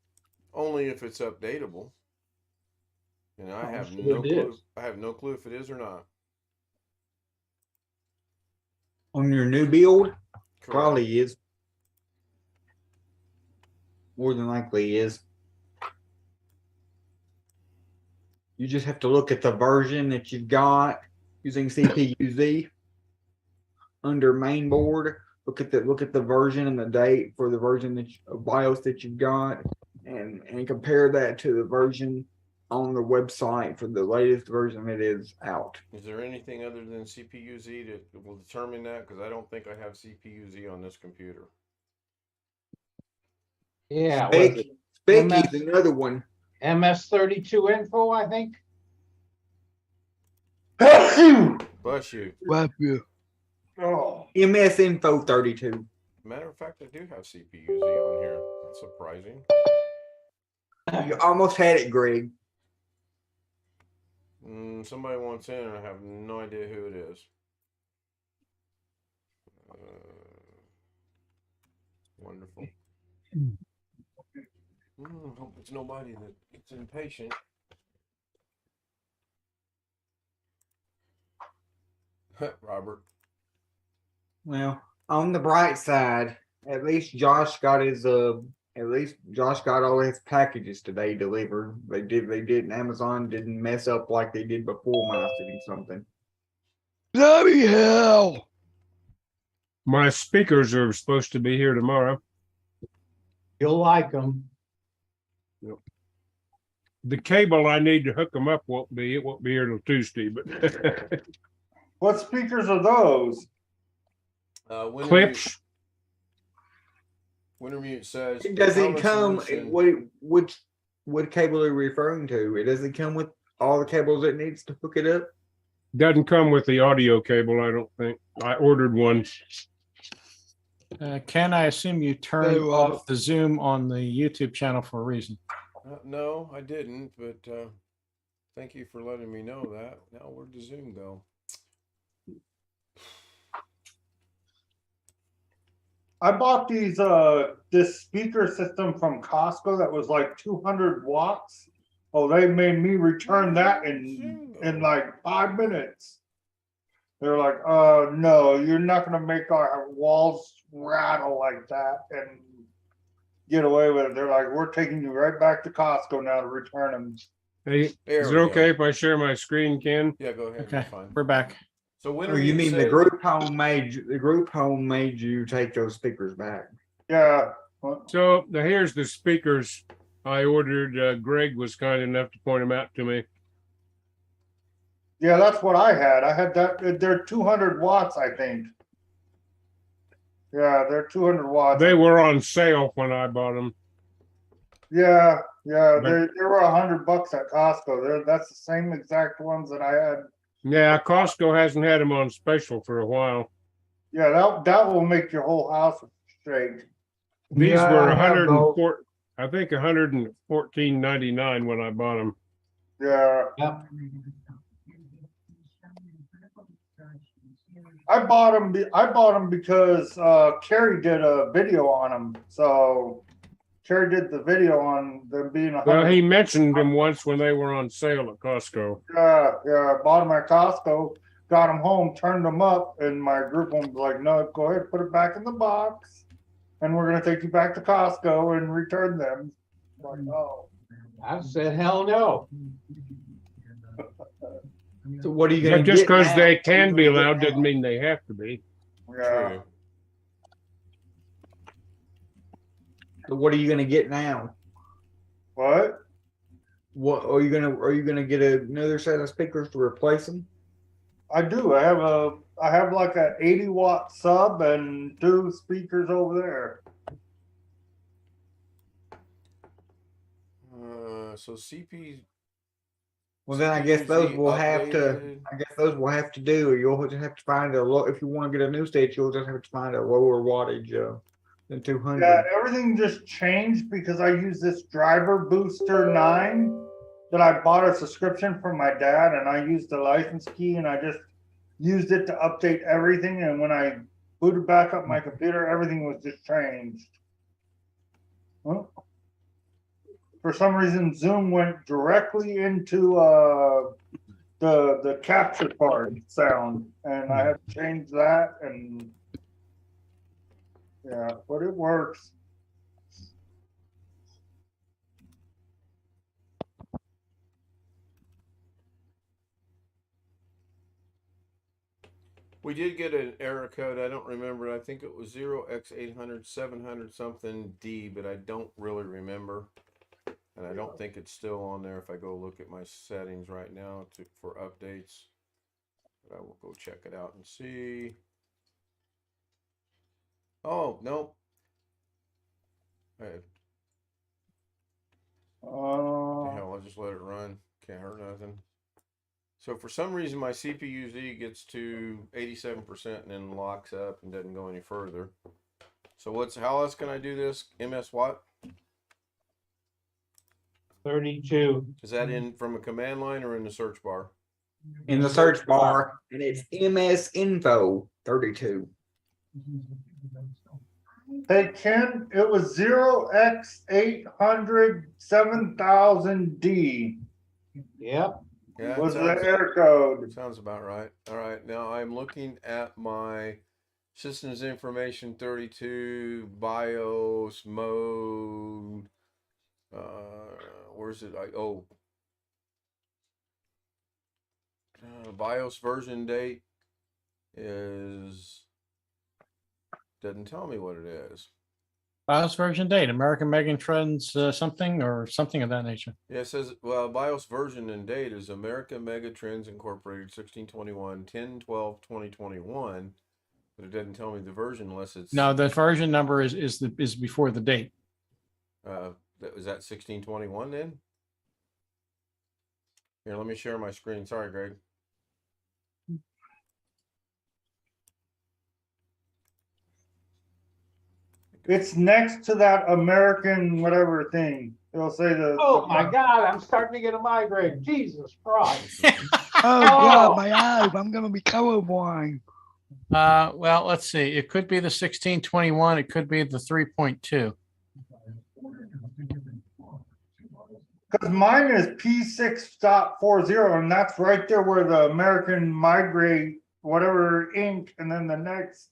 only if it's updatable. And I I'm have sure no it clue. is. I have no clue if it is or not. On your new build, Correct. probably is. More than likely is. You just have to look at the version that you've got using CPU-Z under mainboard. Look at the version and the date for the version of BIOS that you've got, and compare that to the version on the website for the latest version that is out. Is there anything other than CPU-Z that will determine that? Because I don't think I have CPU-Z on this computer. Yeah, Specky's another one. MS32 info, I think. Bless you. Well, yeah. Oh, MS Info 32. Matter of fact, I do have CPU-Z on here. That's surprising. You almost had it, Greg. Somebody wants in, and I have no idea who it is. Wonderful. Hope it's nobody that gets impatient. Robert. Well, on the bright side, at least Josh got all his packages today delivered. They did. Amazon didn't mess up like they did before when I was doing something. Bloody hell! My speakers are supposed to be here tomorrow. You'll like them. The cable I need to hook them up won't be here till Tuesday, but what speakers are those? clips. Wintermute says It doesn't come. Solution- What cable are you referring to? It doesn't come with all the cables it needs to hook it up. Doesn't come with the audio cable, I don't think. I ordered one. Ken, I assume you turned Oh, off the Zoom on the YouTube channel for a reason. No, I didn't, but thank you for letting me know that. Now where'd the Zoom go? I bought this speaker system from Costco that was like 200 watts. Oh, they made me return that in like 5 minutes. They're like, no, you're not gonna make our walls rattle like that and get away with it. They're like, we're taking you right back to Costco now to return them. Hey, There is we it go. okay if I share my screen, Ken? Yeah, go ahead. Okay, That's fine. we're back. So when Oh, are you mean the say- group home made you take those speakers back? Yeah. So here's the speakers I ordered. Greg was kind enough to point them out to me. Yeah, that's what I had. I had that. They're 200 watts, I think. Yeah, they're 200 watts. They were on sale when I bought them. Yeah, yeah, But- they were $100 at Costco. That's the same exact ones that I had. Yeah, Costco hasn't had them on special for a while. Yeah, that will make your whole house straight. These Yeah, were I have those. 104, I think $114.99 when I bought them. Yeah, Yep. I bought them because Carrie did a video on them. So Carrie did the video on them being Well, 100. he mentioned them once when they were on sale at Costco. Yeah, I bought them at Costco, got them home, turned them up, and my group one was like, no, go ahead, put it back in the box, and we're gonna take you back to Costco and return them. I'm like, oh. I said, hell no. So what are you But gonna just get because now? they What are you can be gonna get loud now? doesn't mean they have to be. Yeah. True. So what are you gonna get now? What? What are you gonna get another set of speakers to replace them? I do. I have like a 80-watt sub and 2 speakers over there. So CP. Well, then I guess those will have to. updated. I guess those will have to do. Or you'll just have to find a low. If you want to get a new stage, you'll just have to find a lower wattage than 200. Yeah, everything just changed because I use this driver booster 9 that I bought a subscription from my dad, and I used the license key and I just used it to update everything. And when I booted back up my computer, everything was just changed. Huh? For some reason, Zoom went directly into the capture card sound, and I had to change that. And yeah, but it works. We did get an error code. I don't remember. I think it was 0x800 700 something D, but I don't really remember. And I don't think it's still on there if I go look at my settings right now for updates. But I will go check it out and see. Oh, no. Hey, hell, I'll just let it run. Can't hurt nothing. So for some reason, my CPU-Z gets to 87% and then locks up and doesn't go any further. So how else can I do this? MS what? 32. Is that in from a command line or in the search bar? In the search bar, and it's MS Info 32. Hey Ken, it was 0x800 7000D Yep. Yeah, was the error code. sounds about right. All right, now I'm looking at my systems information 32 BIOS mode. Where's it? BIOS version date doesn't tell me what it is. BIOS version date, American Megatrends something or something of that nature. Yeah, it says, well, BIOS version and date is America Megatrends Incorporated 1621 10/12/2021, but it doesn't tell me the version unless it's No, the version number is before the date. was that 1621 then? Here, let me share my screen. Sorry, Greg. It's next to that American whatever thing. It'll say the. Oh my God, I'm starting to get a migraine. Jesus Christ. Oh God, my eyes! I'm gonna be colorblind. Well, let's see. It could be the 1621. It could be the 3.2. Because mine is P6.40, and that's right there where the American Migrate whatever Inc. and then the next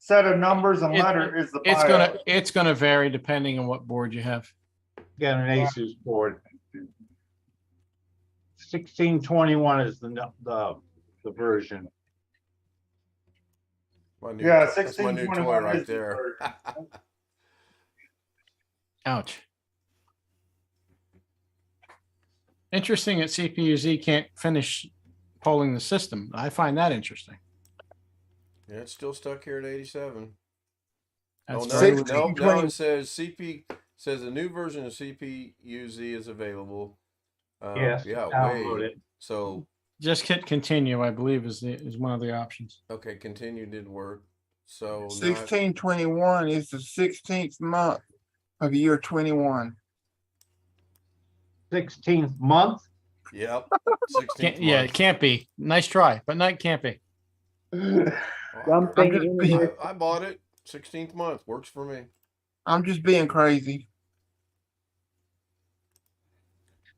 set of numbers and It- letter is the It's BIOS. it's gonna vary depending on what board you have. Got an Asus board. 1621 is the version. My new Yeah, that's my new toy 1621 right is the there. version. Ouch. Interesting that CPU-Z can't finish polling the system. I find that interesting. Yeah, it's still stuck here at 87. That's Oh, very no, weird. no, 1620. no, it says says a new version of CPU-Z is available. Yes, Yeah, download wait. it. So, Just hit continue, I believe, is one of the options. okay, continue did work. So now, 1621 is the 16th month of year 21. 16th month. yep, 16th Yeah, it month. can't be. Nice try, but not can't be. Well, Something just interesting. I bought it. 16th month works for me. I'm just being crazy.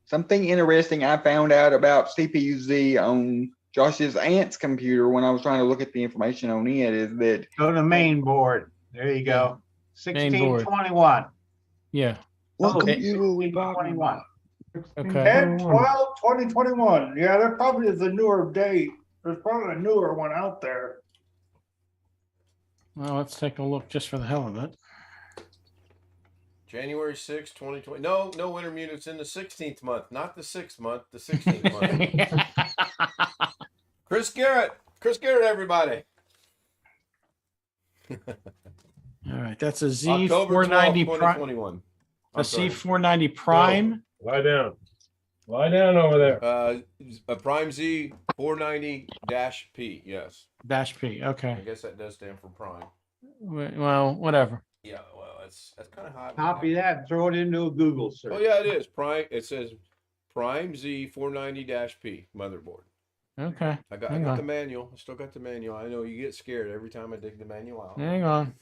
Something interesting I found out about CPU-Z on Josh's aunt's computer when I was trying to look at the information on it is that Go to main board. There you go. Main board. 1621. Yeah. What Oh, computer are we talking 1621. about? Okay. 10, 12, 2021. Yeah, there probably is a newer date. There's probably a newer one out there. Well, let's take a look just for the hell of it. January 6, 2020. No, winter mute. It's in the 16th month, not the 6th month, the 16th month. Chris Garrett, everybody. All right, that's a October 12th, Z490 Prime. 2021. A I'm sorry. C490 Prime. Lie down. Lie down over there. A Prime Z 490-P. Yes, Dash P. I Okay. guess that does stand for Prime. Well, whatever. Yeah, well, that's kind of hot. Copy that and throw it into a Google search. Oh yeah, it is Prime. It says Prime Z 490-P motherboard. Okay. I got Hang the on. manual. I still got the manual. I know you get scared every time I dig the manual out. Hang on.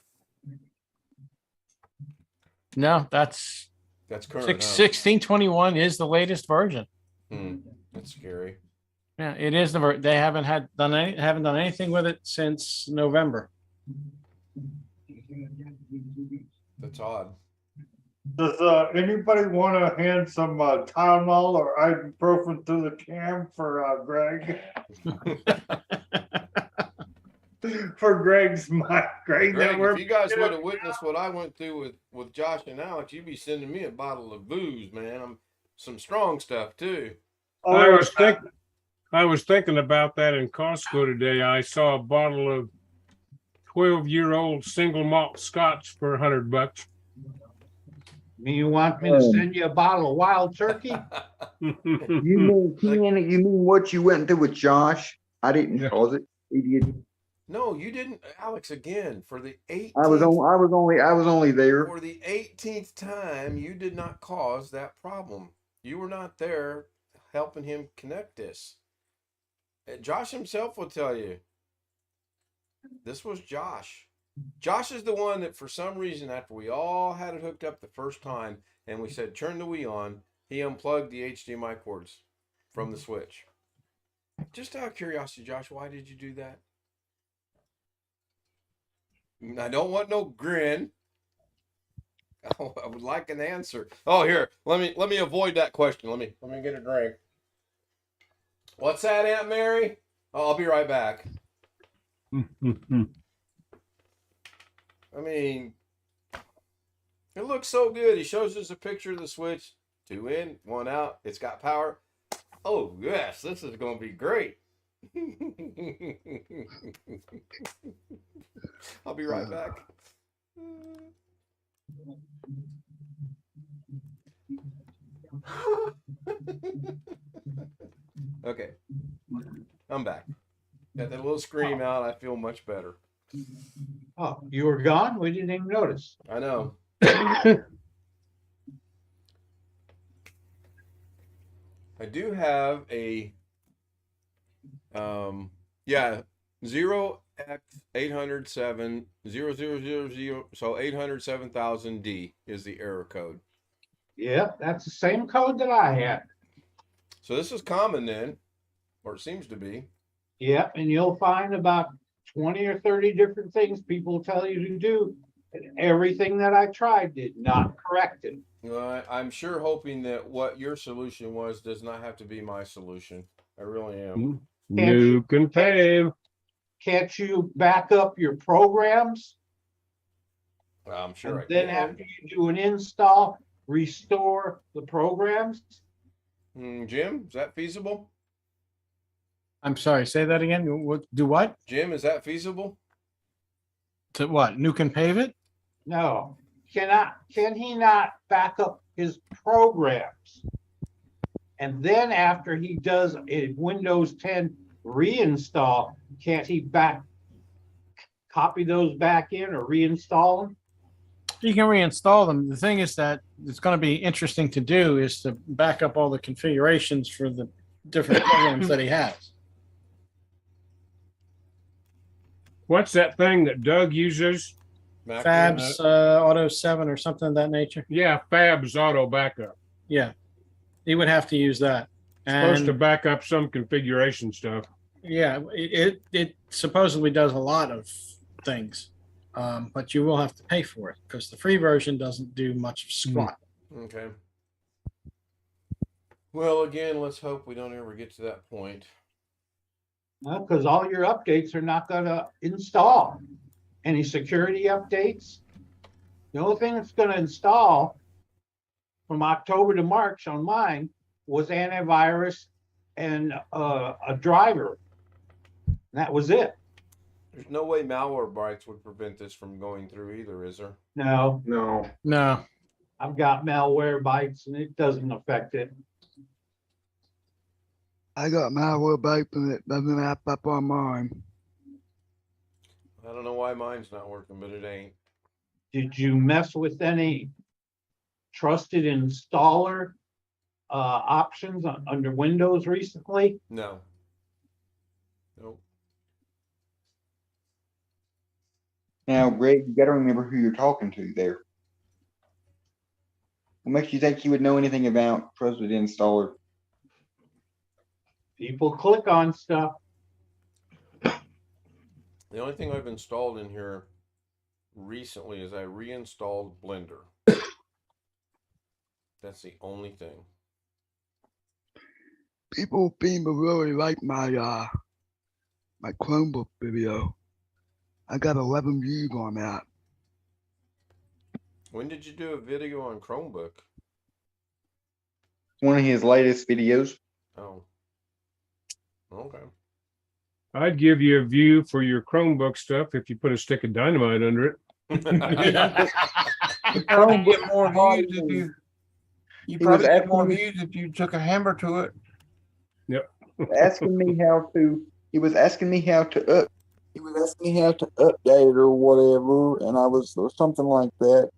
No, that's That's current. 1621 is the latest version. That's scary. Yeah, it is they haven't done anything with it since November. That's odd. Does anybody want to hand some Tylenol or ibuprofen to the cam for Greg? For Greg's migraine Greg, that we're if you guys would have witnessed what I went through with Josh and Alex, you'd be sending me a bottle of booze, man. Some strong stuff too. I was thinking about that in Costco today. I saw a bottle of 12-year-old single malt scotch for $100. You want me to send you a bottle of wild turkey? you mean you mean what you went through with Josh? I didn't cause it. Idiot. No, you didn't, Alex. Again, for the 18th. I was only there. For the 18th time, you did not cause that problem. You were not there helping him connect this. Josh himself will tell you. This was Josh. Josh is the one that, for some reason, after we all had it hooked up the first time and we said, turn the Wii on, he unplugged the HDMI cords from the switch. Just out of curiosity, Josh, why did you do that? I don't want no grin. Oh, I would like an answer. Oh, here, let me avoid that question. Let me get a drink. What's that, Aunt Mary? Oh, I'll be right back. I mean, it looks so good. He shows us a picture of the Switch. 2 in, 1 out. It's got power. Oh, yes, this is going to be great. I'll be right back. Okay, I'm back. Got that little scream out. I feel much better. Oh, you were gone? We didn't even notice. I know. I do have a 0x807 0000, so 807,000D is the error code. Yeah, that's the same code that I had. So this is common then, or it seems to be. Yeah, and you'll find about 20 or 30 different things people tell you to do. And everything that I tried did not correct it. Well, I'm sure hoping that what your solution was does not have to be my solution. I really am. Nuke and pave. Can't you back up your programs? I'm sure I And then can. after you do an install, restore the programs? Jim, is that feasible? I'm sorry, say that again. Do what? Jim, is that feasible? To what? Nuke and pave it? No. Can he not back up his programs? And then after he does a Windows 10 reinstall, can't he copy those back in or reinstall them? You can reinstall them. The thing is that it's going to be interesting to do is to back up all the configurations for the different programs that he has. What's that thing that Doug uses? Mac Fabs Auto 7 or something of that nature. Yeah, Fab's auto backup. Yeah, he would have to use that. Supposed to And back up some configuration stuff. yeah, it supposedly does a lot of things, but you will have to pay for it because the free version doesn't do much of squat. Okay. Well, again, let's hope we don't ever get to that point. Because all your updates are not going to install. Any security updates? The only thing that's going to install from October to March on mine was antivirus and a driver. And that was it. There's no way Malwarebytes would prevent this from going through either, is there? No, No, I've got Malwarebytes and it doesn't affect it. I got Malwarebytes and it doesn't app up on mine. I don't know why mine's not working, but it ain't. Did you mess with any trusted installer options under Windows recently? No. Nope. Now, Greg, you got to remember who you're talking to there. What makes you think you would know anything about trusted installer? People click on stuff. The only thing I've installed in here recently is I reinstalled Blender. That's the only thing. People seem to really like my my Chromebook video. I got 11 views on that. When did you do a video on Chromebook? One of his latest videos. Oh. Okay. I'd give you a view for your Chromebook stuff if you put a stick of dynamite under it. You probably get more views if you. You He probably was get more asking- views if you took a hammer to it. asking me how to. He was asking me how to update it or whatever, and I was or something like that.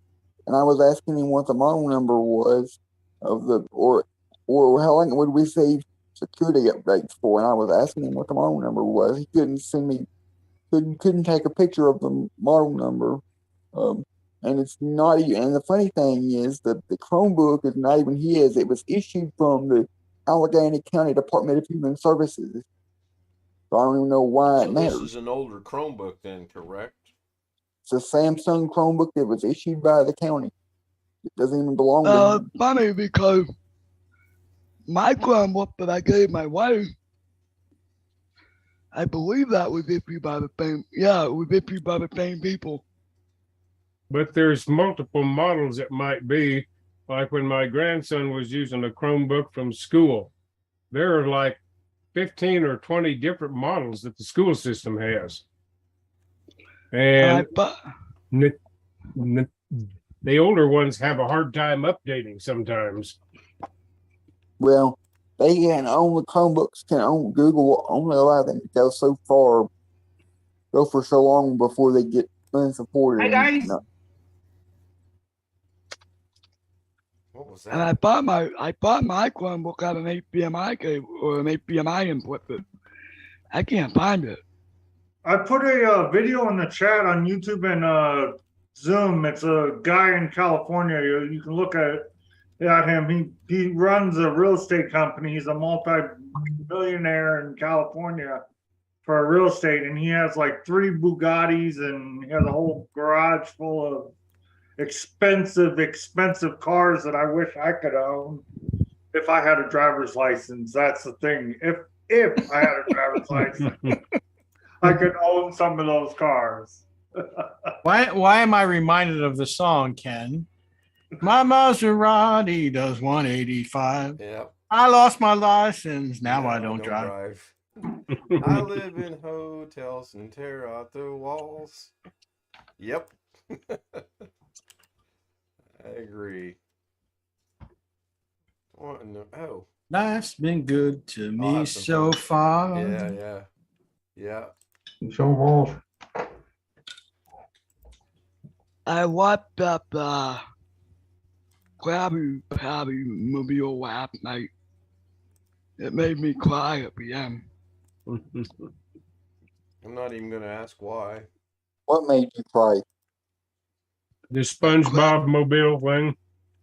And I was asking him what the model number was of the or how long it would receive security updates for, and I was asking him what the model number was. He couldn't send me, couldn't take a picture of the model number. And it's not even. And the funny thing is that the Chromebook is not even his. It was issued from the Allegheny County Department of Human Services. So I don't even know why So it this matters. is an older Chromebook then, correct? It's a Samsung Chromebook that was issued by the county. It doesn't even belong to him. Funny because my Chromebook that I gave my wife, I believe that was issued by the same. Yeah, it was issued by the same people. But there's multiple models it might be. Like when my grandson was using a Chromebook from school, there are like 15 or 20 different models that the school system has. And the older ones have a hard time updating sometimes. Well, they can only Chromebooks can only Google only allow them to go so far, go for so long before they get unsupported. Hey, guys. What was And that? I bought my Chromebook out of an HDMI cable or an HDMI input, but I can't find it. I put a video in the chat on YouTube and Zoom. It's a guy in California. You can look at him. He runs a real estate company. He's a multi-millionaire in California, for real estate, and he has like 3 Bugattis, and he has a whole garage full of expensive cars that I wish I could own if I had a driver's license. That's the thing. If I had a driver's license, I could own some of those cars. Why am I reminded of the song, Ken? My Maserati does 185. Yep. I lost my license. Now I don't drive. I live in hotels and tear out the walls. Yep. I agree. What in the, oh. Life's been good to me Awesome. so far. Yeah. Show balls. I watched that Krabby Patty mobile last night. It made me cry at the end. I'm not even going to ask why. What made you cry? The SpongeBob mobile thing.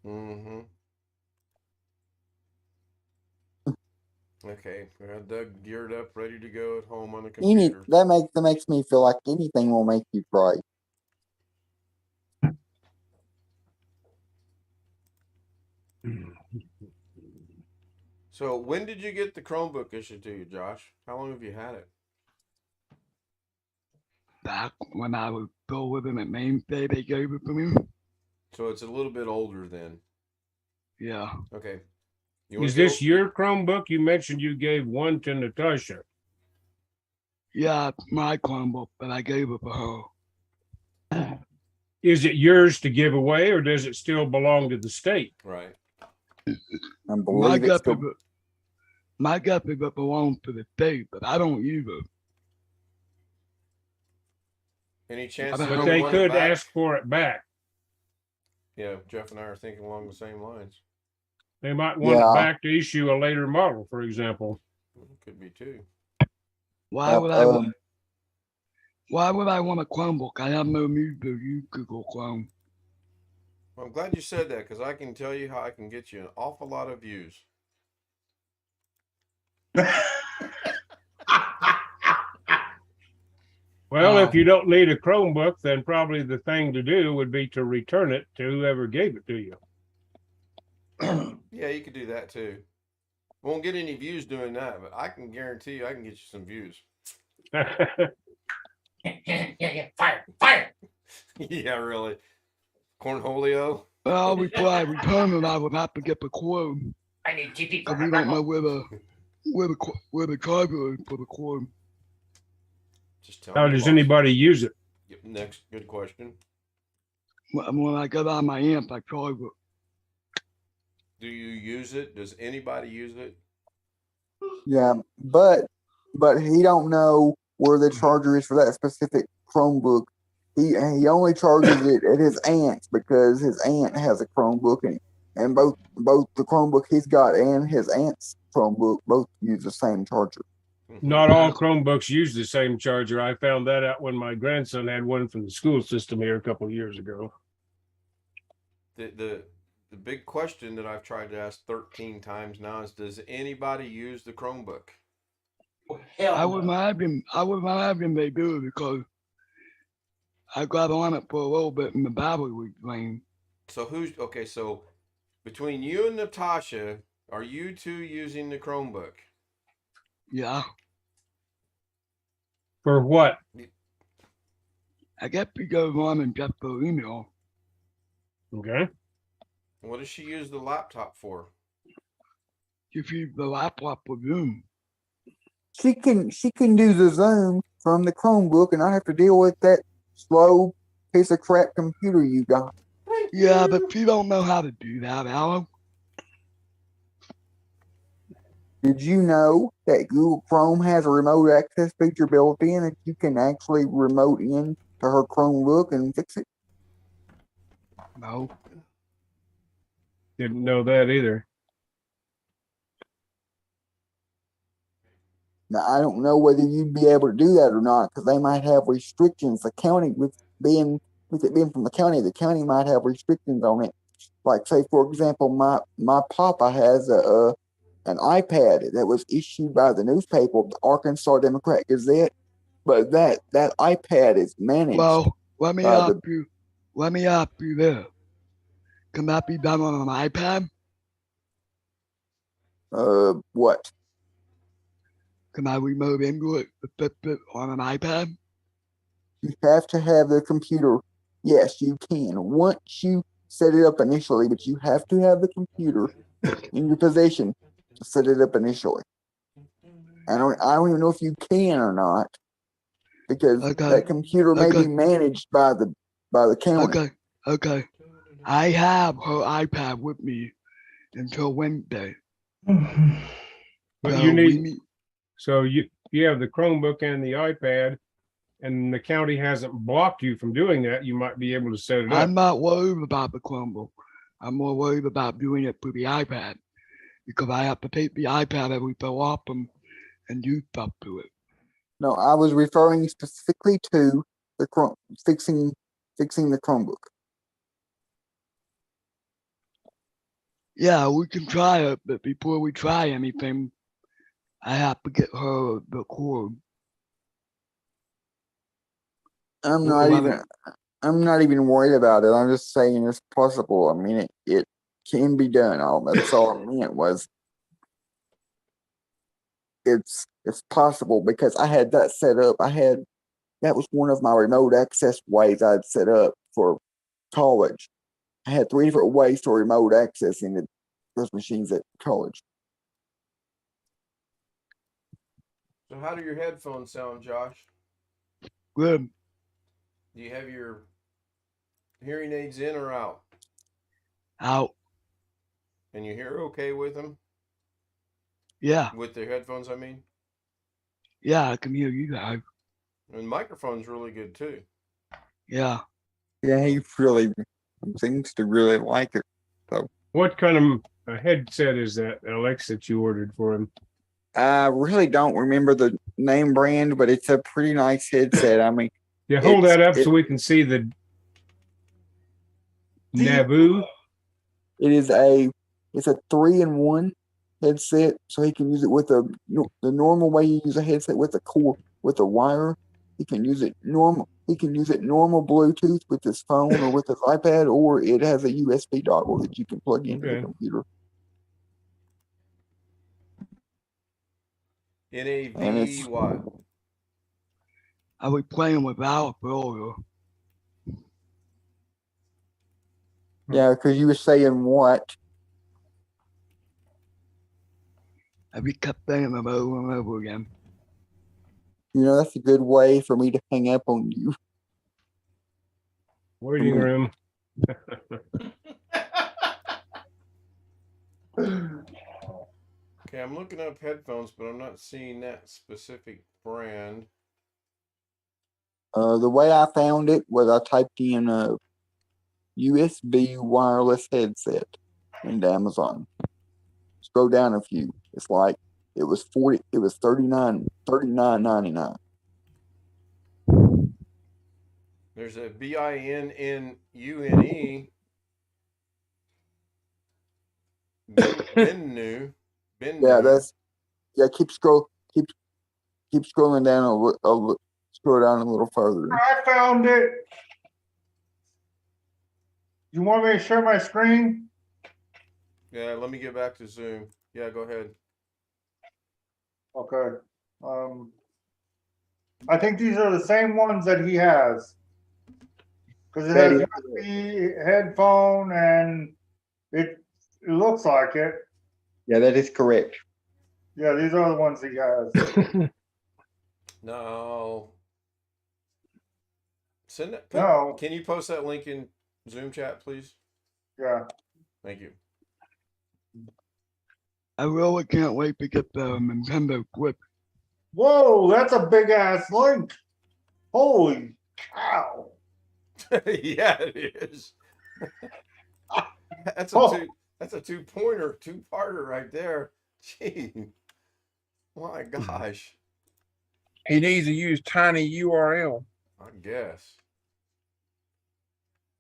Mm-hmm. Okay, we got Doug geared up, ready to go at home on the computer. That makes me feel like anything will make you cry. So when did you get the Chromebook issued to you, Josh? How long have you had it? Back when I was still living at Maine, they gave it to me. So it's a little bit older then. Yeah. Okay. Is this your Chromebook? You mentioned you gave one to Natasha. Yeah, it's my Chromebook, but I gave it to her. Is it yours to give away, or does it still belong to the state? Right. I believe it's my guppy belongs to the state, but I don't use it. Any chance? But they could ask for it back. Yeah, Jeff and I are thinking along the same lines. They might want it back to issue a later model, for example. Could be too. Why would I want a Chromebook? I have no need to use Google Chrome. Well, I'm glad you said that, because I can tell you how I can get you an awful lot of views. Well, if you don't need a Chromebook, then probably the thing to do would be to return it to whoever gave it to you. Yeah, you could do that too. Won't get any views doing that, but I can guarantee you I can get you some views. Fire. Yeah, really. Cornholio? Well, before I return it, I would have to get the quote. I need GP. Because we don't know where the charger is for the quote. Just tell How me does boss. anybody use it? Yep, next, good question. When I get on my amp, I charge it. Do you use it? Does anybody use it? Yeah, but he don't know where the charger is for that specific Chromebook. He only charges it at his aunt's because his aunt has a Chromebook, and both the Chromebook he's got and his aunt's Chromebook both use the same charger. Not all Chromebooks use the same charger. I found that out when my grandson had one from the school system here a couple of years ago. The big question that I've tried to ask 13 times now is, does anybody use the Chromebook? I would imagine they do, because I got on it for a little bit and the battery was drained. So so between you and Natasha, are you two using the Chromebook? Yeah. For what? I guess we go on and just for email. Okay. What does she use the laptop for? If you use the laptop for Zoom. She can do the Zoom from the Chromebook and not have to deal with that slow piece of crap computer you got. Yeah, but you don't know how to do that, Alan. Did you know that Google Chrome has a remote access feature built in that you can actually remote in to her Chromebook and fix it? No. Didn't know that either. Now, I don't know whether you'd be able to do that or not, because they might have restrictions. The county, with it being from the county might have restrictions on it. Like, say, for example, my papa has a an iPad that was issued by the newspaper, the Arkansas Democrat Gazette, but that iPad is managed. Well, let me by ask you. Let me ask you this. Can that be done on an iPad? What? Can I remote into it on an iPad? You have to have the computer. Yes, you can. Once you set it up initially, but you have to have the computer in your possession to set it up initially. I don't even know if you can or not, because Okay. that computer may be Okay. managed by the county. Okay. I have her iPad with me until Wednesday. But So you we need, so you have the Chromebook and the iPad, and the county hasn't blocked you from doing that. You might be able to set it up. I'm not worried about the Chromebook. I'm more worried about doing it through the iPad because I have to take the iPad every so often and do stuff to it. No, I was referring specifically to the fixing the Chromebook. Yeah, we can try it, but before we try anything, I have to get her the cord. I'm Well, not even worried about it. I'm just saying it's possible. I mean, it can be done. That's all I meant was it's possible because I had that set up. That was one of my remote access ways I'd set up for college. I had 3 different ways to remote accessing those machines at college. So how do your headphones sound, Josh? Good. Do you have your hearing aids in or out? Out. And you hear okay with them? Yeah. With the headphones, I mean? Yeah, I can hear you guys. And the microphone's really good too. Yeah. Yeah, he really seems to really like it. So What kind of a headset is that, Alex, that you ordered for him? I really don't remember the name brand, but it's a pretty nice headset. I mean, Yeah, hold that up so we can see the Naboo. It's a 3-in-1 headset, so he can use it with the normal way you use a headset with a cord with a wire. He can use it normal. He can use it normal Bluetooth with his phone or with his iPad, or it has a USB dongle that you can plug into the computer. NAV what? I was playing with Alf earlier. Yeah, because you were saying what? I just kept saying them over and over again. You know, that's a good way for me to hang up on you. Waiting room. Okay, I'm looking up headphones, but I'm not seeing that specific brand. The way I found it was I typed in a USB wireless headset into Amazon. Scroll down a few. It's like it was $39.99. There's a BINNUNE. Bennu. Yeah, keep scrolling down scroll down a little further. I found it. You want me to share my screen? Yeah, let me get back to Zoom. Yeah, go ahead. Okay. I think these are the same ones that he has. Because it has USB headphone and it looks like it. Yeah, that is correct. Yeah, these are the ones he has. No. Send it. No. Can you post that link in Zoom chat, please? Yeah. Thank you. I really can't wait to get the Nintendo Switch. Whoa, that's a big ass link. Holy cow. Yeah, it is. That's a two-pointer, two-parter right there. Gee. My gosh. He needs to use tiny URL. I guess.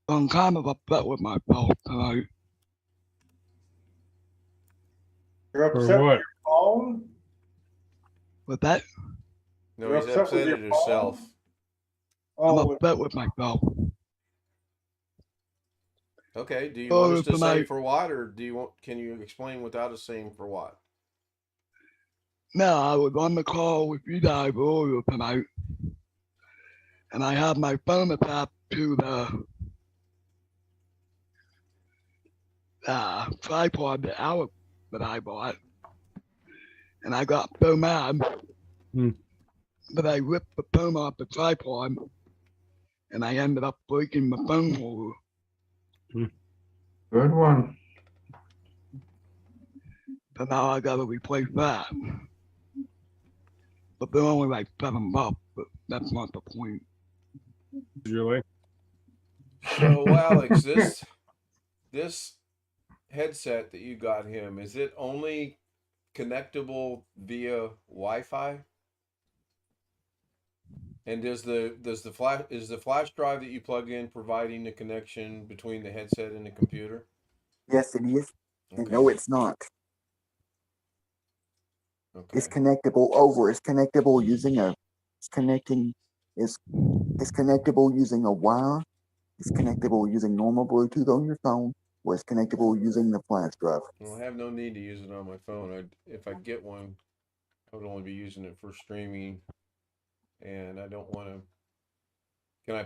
I'm kind of upset with myself tonight. You're For upset with what? your phone? With that, No, You're he's upset with upset your at himself. phone? I'm Oh, upset with myself. Okay. Do you want us to say tonight. for what, or do you want? Can you explain without us saying for what? No, I was on the call with you guys earlier tonight, and I have my phone attached to the tripod that I bought, and I got so mad that I ripped the phone off the tripod, and I ended up breaking the phone holder. good one. So now I gotta replace that. But they're only like $7, but that's not the point. Really? So, Alex, this headset that you got him, is it only connectable via Wi-Fi? And is the flash drive that you plug in providing the connection between the headset and the computer? Yes, it is. And Okay. no, it's not. Okay. It's connectable over. It's connectable using a. It's connecting. It's connectable using a wire. It's connectable using normal Bluetooth on your phone, or it's connectable using the flash drive. Well, I have no need to use it on my phone. If I get one, I would only be using it for streaming, and I don't want to. Can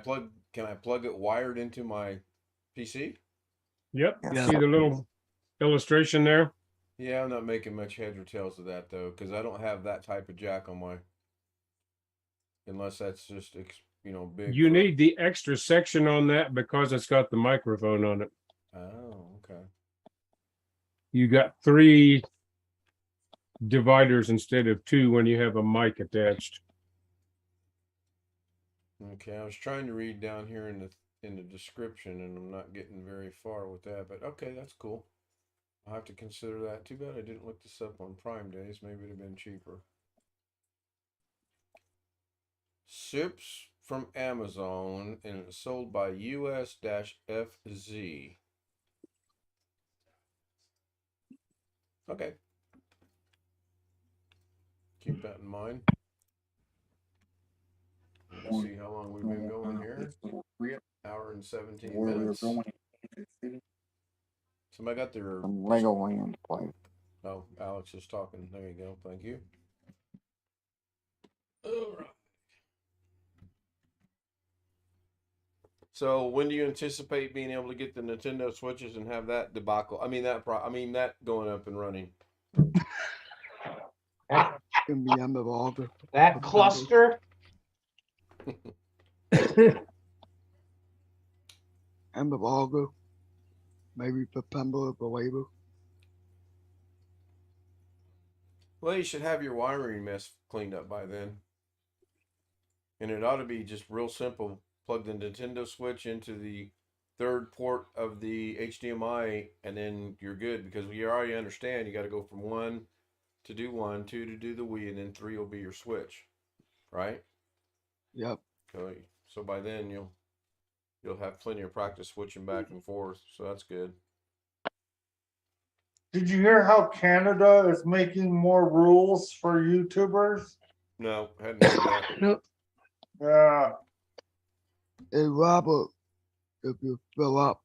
I plug it wired into my PC? Yep. Yes. See the little illustration there? Yeah, I'm not making much heads or tails of that though, because I don't have that type of jack on my. Unless that's just big. You for- need the extra section on that because it's got the microphone on it. Oh, okay. You got 3 dividers instead of 2 when you have a mic attached. Okay, I was trying to read down here in the description, and I'm not getting very far with that. But okay, that's cool. I'll have to consider that. Too bad I didn't look this up on Prime Days. Maybe it'd have been cheaper. Sips from Amazon, and it's sold by US-FZ. Okay. Keep that in mind. Let's see how long we've been going here. Hour and 17 minutes. Somebody got their Some Legoland play. Oh, Alex is talking. There you go. Thank you. All right. So when do you anticipate being able to get the Nintendo Switches and have that debacle? that going up and running. That, In the end of August. that cluster, End of August. Maybe September at the later. Well, you should have your wiring mess cleaned up by then. And it ought to be just real simple. Plug the Nintendo Switch into the third port of the HDMI, and then you're good, because you already understand you got to go from 1 to do 1, 2 to do the Wii, and then 3 will be your Switch, right? Yep. So by then you'll have plenty of practice switching back and forth. So that's good. Did you hear how Canada is making more rules for YouTubers? No, hadn't heard that. Yeah. Hey, Robert, if you fill up.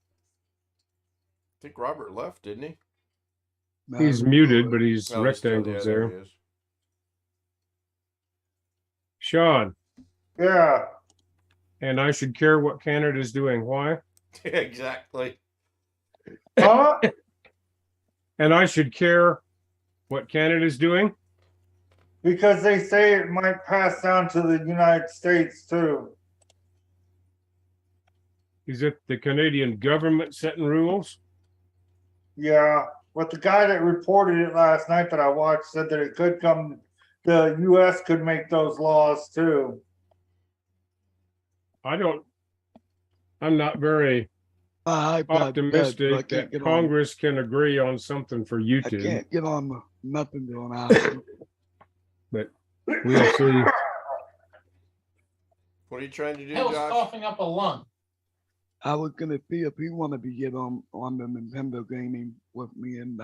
I think Robert left, didn't he? He's muted, but he's Oh, rectangles there there. he is. Sean, Yeah. and I should care what Canada's doing. Why? Exactly. Huh? And I should care what Canada's doing? Because they say it might pass down to the United States too. Is it the Canadian government setting rules? Yeah. But the guy that reported it last night that I watched said that it could come, the US could make those laws too. I'm not very optimistic that Congress can agree on something for I YouTube, can't get on the messenger now. but we'll see. What are you trying to do, Hell's Josh? coughing up a lung. I was gonna see if he wanted to get on the Nintendo gaming with me and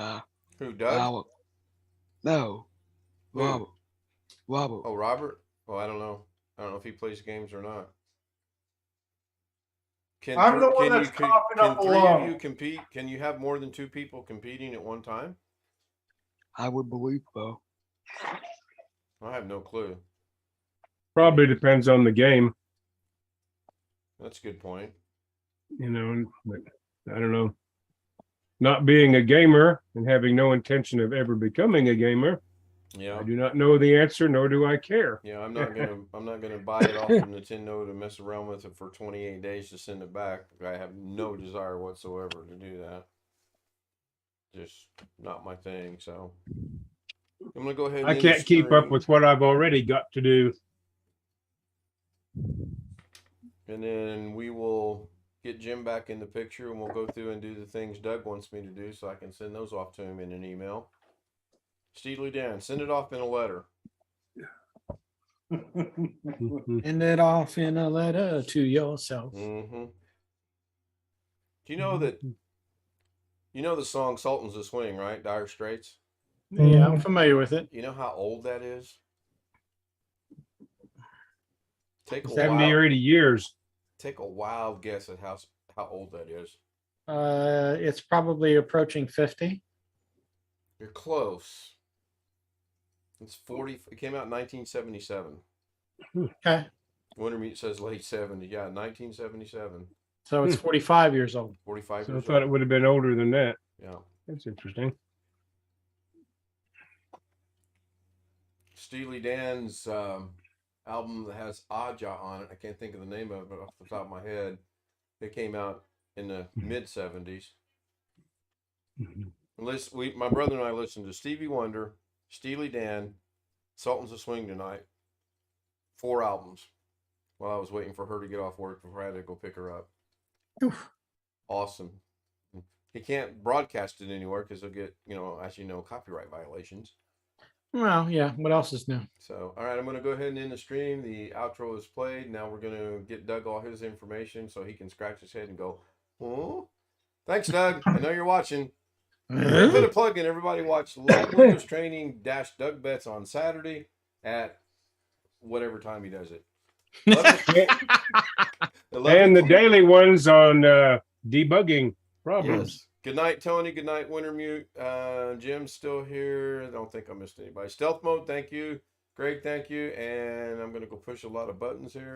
Who, Doug? Alex. No. Who? Robert. Robert. Oh, Robert? Oh, I don't know. I don't know if he plays games or not. Can I'm the one can that's you coughing can up a three of lung. you compete? Can you have more than 2 people competing at one time? I would believe so. I have no clue. Probably depends on the game, That's a good point. you know, but I don't know. Not being a gamer and having no intention of ever becoming a gamer, Yeah. I do not know the answer, nor do I care. Yeah, I'm not gonna buy it off of Nintendo to mess around with it for 28 days to send it back. I have no desire whatsoever to do that. Just not my thing. So I'm gonna go ahead and I end the can't keep up stream, with what I've already got to do. and then we will get Jim back in the picture, and we'll go through and do the things Doug wants me to do, so I can send those off to him in an email. Steely Dan, send it off in a letter. Send it off in a letter to yourself. Mm-hmm. Do you know that? You know the song "Sultans of Swing," right? Dire Straits. Yeah, I'm familiar with it. You know how old that is? Take a 70 wild, or 80 years. take a wild guess at how old that is. It's probably approaching 50. You're close. It's 40. It came out in 1977. Okay. Winter Meat says late 70. Yeah, 1977. So it's 45 years old. 45 So I years thought it old. would have been older than that. Yeah. That's interesting. Steely Dan's album that has Aja on it. I can't think of the name of it off the top of my head. It came out in the mid 70s. My brother and I listened to Stevie Wonder, Steely Dan, Sultans of Swing tonight. 4 albums while I was waiting for her to get off work before I had to go pick her up. Oof. Awesome. He can't broadcast it anywhere because he'll get, as you know, copyright violations. Well, yeah. What else is new? So, all right, I'm going to go ahead and end the stream. The outro is played. Now we're going to get Doug all his information so he can scratch his head and go, oh. Thanks, Doug. I know you're watching. Put a plug in. Everybody watch Live Windows Training - Doug Betts on Saturday at whatever time he does it. And the daily ones on debugging problems. Yes. Good night, Tony. Good night, Wintermute. Jim's still here. I don't think I missed anybody. Stealth Mode, thank you. Greg, thank you. And I'm going to go push a lot of buttons here.